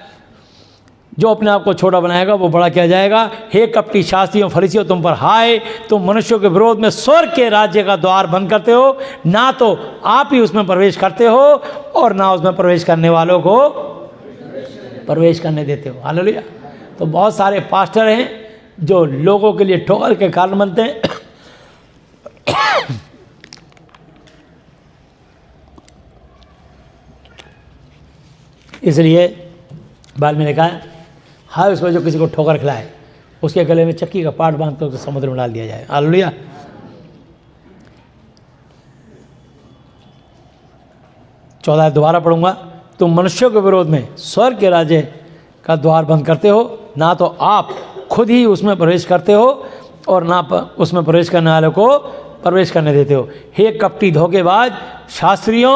[SPEAKER 2] जो अपने आप को छोटा बनाएगा वो बड़ा किया जाएगा। हे कपटी शास्त्रियों फरीसियों, तुम पर हाय, तुम मनुष्यों के विरोध में स्वर्ग के राज्य का द्वार बंद करते हो, ना तो आप ही उसमें प्रवेश करते हो और ना उसमें प्रवेश करने वालों को प्रवेश करने देते हो। हालेलुया। तो बहुत सारे पास्टर हैं जो लोगों के लिए ठोकर के कारण बनते हैं। इसलिए बाल में लिखा है, हाय उसमें जो किसी को ठोकर खिलाए उसके गले में चक्की का पाट बांध कर उसे समुद्र में डाल दिया जाए। हालेलुया। चौदह दोबारा पढ़ूंगा। तुम मनुष्यों के विरोध में स्वर्ग के राज्य का द्वार बंद करते हो, ना तो आप खुद ही उसमें प्रवेश करते हो और ना उसमें प्रवेश करने वालों को प्रवेश करने देते हो। हे कपटी धोखेबाज शास्त्रियों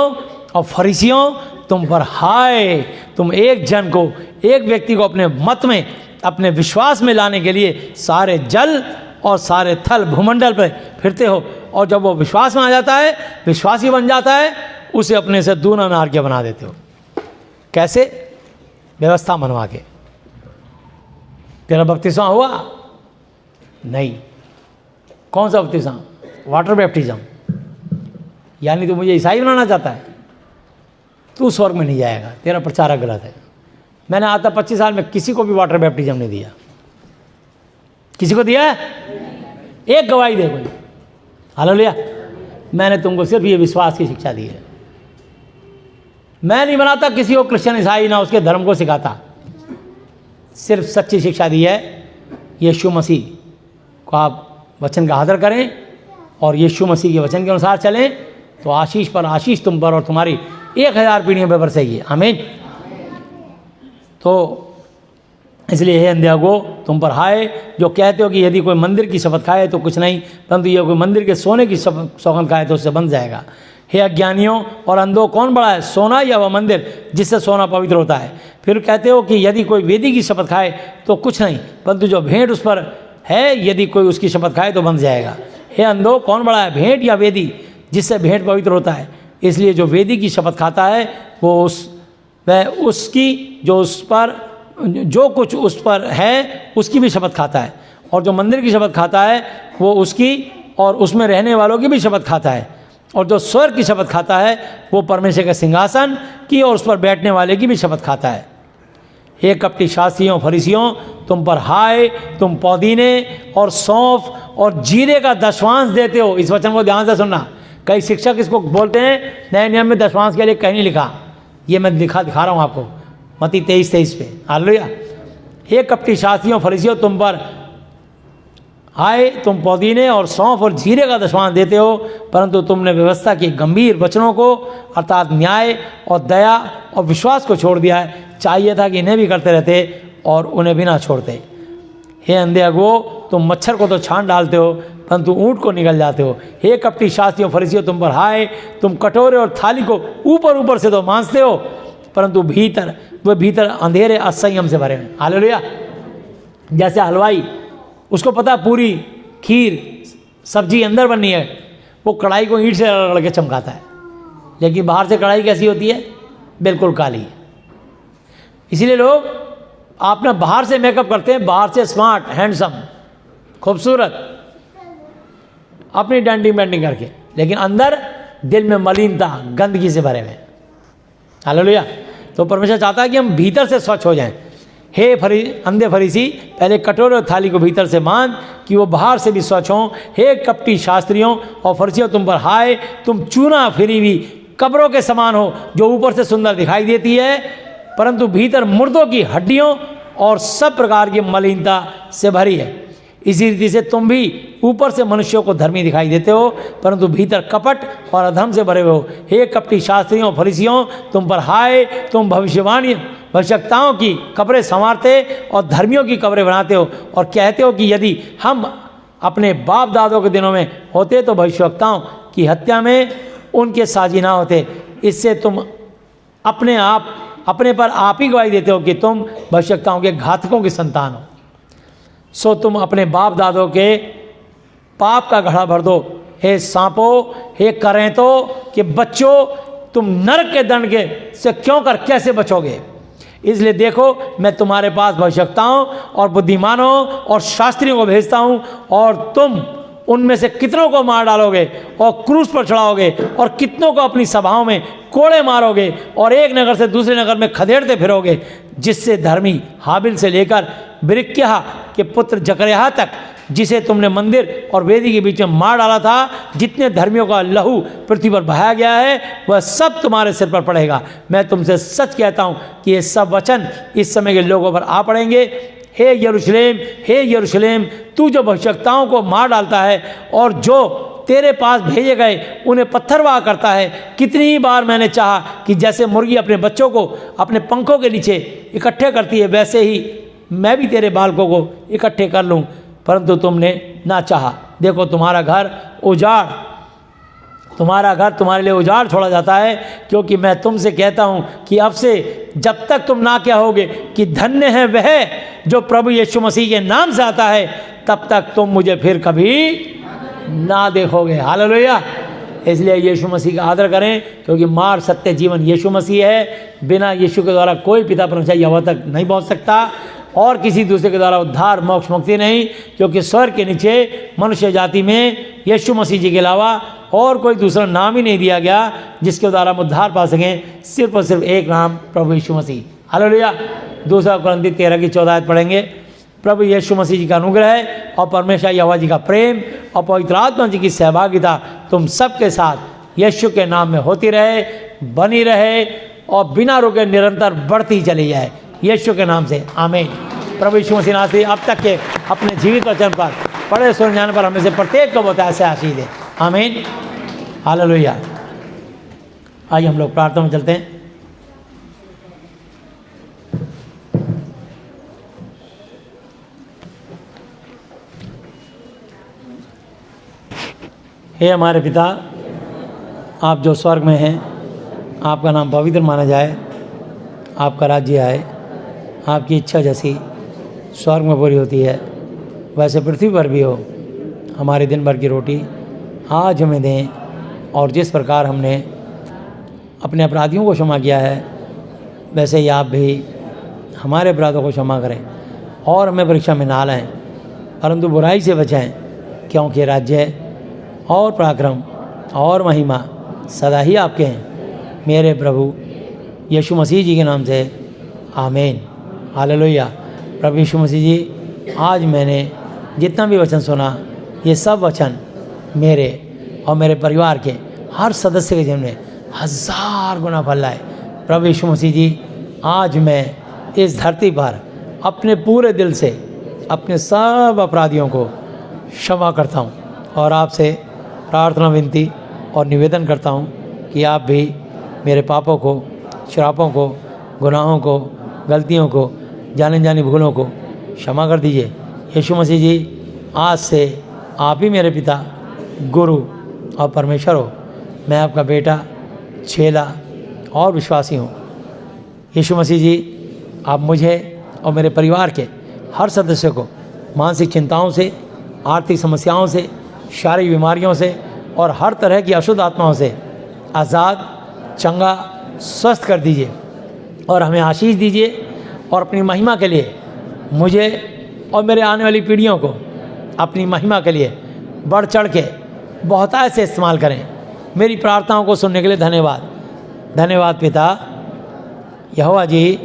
[SPEAKER 2] और फरीसियों, तुम पर हाय, तुम एक जन को, एक व्यक्ति को अपने मत में, अपने विश्वास में लाने के लिए सारे जल और सारे थल भूमंडल पर फिरते हो, और जब वो विश्वास में आ जाता है, विश्वासी बन जाता है, उसे अपने से दूना नारकिया बना देते हो। कैसे? व्यवस्था मनवा के। तेरा बपतिस्मा हुआ? नहीं। कौन सा बपतिस्मा? Water baptism. यानी तो मुझे ईसाई बनाना चाहता है, तू स्वर्ग में नहीं जाएगा, तेरा प्रचारक गलत है। मैंने आता 25 साल में किसी को भी वाटर बैप्टिज्म नहीं दिया। किसी को दिया है? एक गवाही दे कोई। हालेलुया। मैंने तुमको सिर्फ ये विश्वास की शिक्षा दी है। मैं नहीं बनाता किसी को क्रिश्चियन ईसाई, ना उसके धर्म को सिखाता, सिर्फ सच्ची शिक्षा दी है। यीशु मसीह को आप वचन का आदर करें और यीशु मसीह के वचन के अनुसार चलें, तो आशीष पर आशीष तुम पर और तुम्हारी 1000 पीढ़ियों पर बरसेगी। आमीन। तो इसलिए हे अंधे को, तुम पर हाय जो कहते हो कि यदि कोई मंदिर की शपथ खाए तो कुछ नहीं, परंतु यह कोई मंदिर के सोने की सौगंध खाए तो उससे बंध जाएगा। हे अज्ञानियों और अंधों, कौन बड़ा है, सोना या वह मंदिर जिससे सोना पवित्र होता है? फिर कहते हो कि यदि कोई वेदी की शपथ खाए तो कुछ नहीं, परंतु जो भेंट उस पर है, यदि कोई उसकी शपथ खाए तो बंध जाएगा। हे अंधों, कौन बड़ा है, भेंट या वेदी जिससे भेंट पवित्र होता है? इसलिए जो वेदी की शपथ खाता है वह उसकी जो कुछ उस पर है उसकी भी शपथ खाता है, और जो मंदिर की शपथ खाता है वो उसकी और उसमें रहने वालों की भी शपथ खाता है, और जो स्वर्ग की शपथ खाता है वो परमेश्वर के सिंहासन की और उस पर बैठने वाले की भी शपथ खाता है। हे कपटी शास्त्रियों फरीसियों, तुम पर हाय, तुम पुदीने और सौंफ और जीरे का दशवांश देते हो। इस वचन को ध्यान से सुनना। कई शिक्षक इसको बोलते हैं नए नियम में दशवांश के लिए कहीं नहीं लिखा, ये मैं दिखा रहा हूँ आपको मत्ती 23:23 पे। हालेलुया। हे कपटी शास्त्रियों फरीसियों, तुम पर हाय, तुम पुदीने और सौंफ और जीरे का दशवांश देते हो, परंतु तुमने व्यवस्था के गंभीर वचनों को अर्थात न्याय और दया और विश्वास को छोड़ दिया है। चाहिए था कि इन्हें भी करते रहते और उन्हें भी ना छोड़ते। हे अंधे अगुओ, तुम मच्छर को तो छान डालते हो, परंतु ऊँट को निगल जाते हो। हे कपटी शास्त्रियों फरीसियों, तुम पर हाय, तुम कटोरे और थाली को ऊपर ऊपर से तो मांजते हो, परंतु भीतर अंधेरे असंयम से भरे हैं। हालेलुया। जैसे हलवाई, उसको पता पूरी खीर सब्जी अंदर बननी है, वो कढ़ाई को ईंट से रगड़ के चमकाता है, लेकिन बाहर से कढ़ाई कैसी होती है? बिल्कुल काली। इसीलिए लोग अपना बाहर से मेकअप करते हैं, बाहर से स्मार्ट, हैंडसम, खूबसूरत, अपनी डेंटिंग बेंटिंग करके, लेकिन अंदर दिल में मलिनता, गंदगी से भरे हुए। हालेलुया। तो परमेश्वर चाहता है कि हम भीतर से स्वच्छ हो जाएं। हे अंधे फरीसी, पहले कटोरे और थाली को भीतर से मान कि वो बाहर से भी स्वच्छ हों। हे कपटी शास्त्रियों और फरीसियों, तुम पर हाय, तुम चूना फिरी हुई कब्रों के समान हो, जो ऊपर से सुंदर दिखाई देती है, परंतु भीतर मुर्दों की हड्डियों और सब प्रकार की मलिनता से भरी है। इसी रीति से तुम भी ऊपर से मनुष्यों को धर्मी दिखाई देते हो, परंतु भीतर कपट और अधर्म से भरे हो। हे कपटी शास्त्रियों फरीसियों, तुम पर हाय, तुम भविष्यवक्ताओं की कब्रें संवारते और धर्मियों की कब्रें बनाते हो, और कहते हो कि यदि हम अपने बाप दादों के दिनों में होते तो भविष्यवक्ताओं की हत्या में उनके साझी ना होते। इससे तुम अपने पर आप ही गवाही देते हो कि तुम भविष्यवक्ताओं के घातकों की संतान हो। सो तुम अपने बाप दादों के पाप का घड़ा भर दो। हे सांपों, हे करेंतों के बच्चों, तुम नरक के दंड के से क्यों कर कैसे बचोगे? इसलिए देखो, मैं तुम्हारे पास भविष्यवक्ताओं और बुद्धिमानों और शास्त्रियों को भेजता हूँ, और तुम उनमें से कितनों को मार डालोगे और क्रूस पर चढ़ाओगे, और कितनों को अपनी सभाओं में कोड़े मारोगे, और एक नगर से दूसरे नगर में खदेड़ते फिरोगे, जिससे धर्मी हाबिल से लेकर बिरिक्याह के पुत्र जकर्याह तक, जिसे तुमने मंदिर और वेदी के बीच में मार डाला था, जितने धर्मियों का लहू पृथ्वी पर बहाया गया है, वह सब तुम्हारे सिर पर पड़ेगा। मैं तुमसे सच कहता हूँ कि ये सब वचन इस समय के लोगों पर आ पड़ेंगे। हे यरूशलेम, तू जो भविष्यवक्ताओं को मार डालता है और जो तेरे पास भेजे गए उन्हें पत्थरवाह करता है, कितनी ही बार मैंने चाहा कि जैसे मुर्गी अपने बच्चों को अपने पंखों के नीचे इकट्ठे करती है, वैसे ही मैं भी तेरे बालकों को इकट्ठे कर लूं, परंतु तुमने ना चाहा। देखो, तुम्हारा घर तुम्हारे लिए उजाड़ छोड़ा जाता है, क्योंकि मैं तुमसे कहता हूँ कि अब से जब तक तुम ना क्या होगे कि धन्य है वह जो प्रभु यीशु मसीह के नाम से आता है, तब तक तुम मुझे फिर कभी ना देखोगे। हालेलुया। इसलिए यीशु मसीह का आदर करें, क्योंकि मार्ग, सत्य, जीवन यीशु मसीह है। बिना यीशु के द्वारा कोई पिता परमेश्वर यहोवा तक नहीं पहुँच सकता, और किसी दूसरे के द्वारा उद्धार, मोक्ष, मुक्ति नहीं, क्योंकि स्वर्ग के नीचे मनुष्य जाति में यीशु मसीह जी के अलावा और कोई दूसरा नाम ही नहीं दिया गया जिसके द्वारा हम उद्धार पा सकें, सिर्फ और सिर्फ एक नाम, प्रभु यीशु मसीह। हालेलुया। 2 कुरिन्थी 13 पढ़ेंगे। प्रभु यीशु मसीह जी का अनुग्रह और परमेश्वर यहोवा जी का प्रेम और पवित्र आत्मा जी की सहभागिता तुम सबके साथ यीशु के नाम में होती रहे, बनी रहे, और बिना रुके निरंतर बढ़ती चली जाए, यीशु के नाम से आमीन। प्रभु यीशु मसीह नाथ अब तक के अपने जीवित वचन पर, पढ़े सुने जाने पर हमें से प्रत्येक को बताया से आशीष दे। आमीन। हालेलुया। आइए हम लोग प्रार्थना में चलते हैं। हे हमारे पिता, आप जो स्वर्ग में हैं, आपका नाम पवित्र माना जाए, आपका राज्य आए, आपकी इच्छा जैसी स्वर्ग में पूरी होती है वैसे पृथ्वी पर भी हो। हमारे दिन भर की रोटी आज हमें दें, और जिस प्रकार हमने अपने अपराधियों को क्षमा किया है, वैसे ही आप भी हमारे अपराधों को क्षमा करें, और हमें परीक्षा में ना लाएं, परंतु बुराई से बचाएं, क्योंकि राज्य और पराक्रम और महिमा सदा ही आपके हैं, मेरे प्रभु यीशु मसीह जी के नाम से आमीन। हालेलुया। प्रभु यीशु मसीह जी, आज मैंने जितना भी वचन सुना, ये सब वचन मेरे और मेरे परिवार के हर सदस्य के जीवन में 1000 गुना फल लाए। प्रभु यीशु मसीह जी, आज मैं इस धरती पर अपने पूरे दिल से अपने सब अपराधियों को क्षमा करता हूँ और आपसे प्रार्थना, विनती और निवेदन करता हूँ कि आप भी मेरे पापों को, श्रापों को, गुनाहों को, गलतियों को, जाने जानी भूलों को क्षमा कर दीजिए। यीशु मसीह जी, आज से आप ही मेरे पिता, गुरु और परमेश्वर हो। मैं आपका बेटा, चेला और विश्वासी हूँ। यीशु मसीह जी, आप मुझे और मेरे परिवार के हर सदस्य को मानसिक चिंताओं से, आर्थिक समस्याओं से, शारीरिक बीमारियों से और हर तरह की अशुद्ध आत्माओं से आज़ाद, चंगा, स्वस्थ कर दीजिए और हमें आशीष दीजिए और अपनी महिमा के लिए मुझे और मेरे आने वाली पीढ़ियों को अपनी महिमा के लिए बढ़ चढ़ के बहुतायत से इस्तेमाल करें। मेरी प्रार्थनाओं को सुनने के लिए धन्यवाद। धन्यवाद पिता यहोवा जी,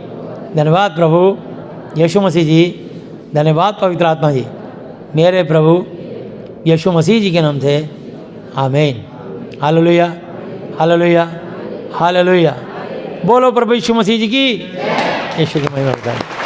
[SPEAKER 2] धन्यवाद प्रभु यीशु मसीह जी, धन्यवाद पवित्र आत्मा जी, मेरे प्रभु यीशु मसीह जी के नाम से आमीन। Hallelujah, hallelujah, hallelujah. बोलो प्रभु यीशु मसीह जी की। यीशु की महिमा करें।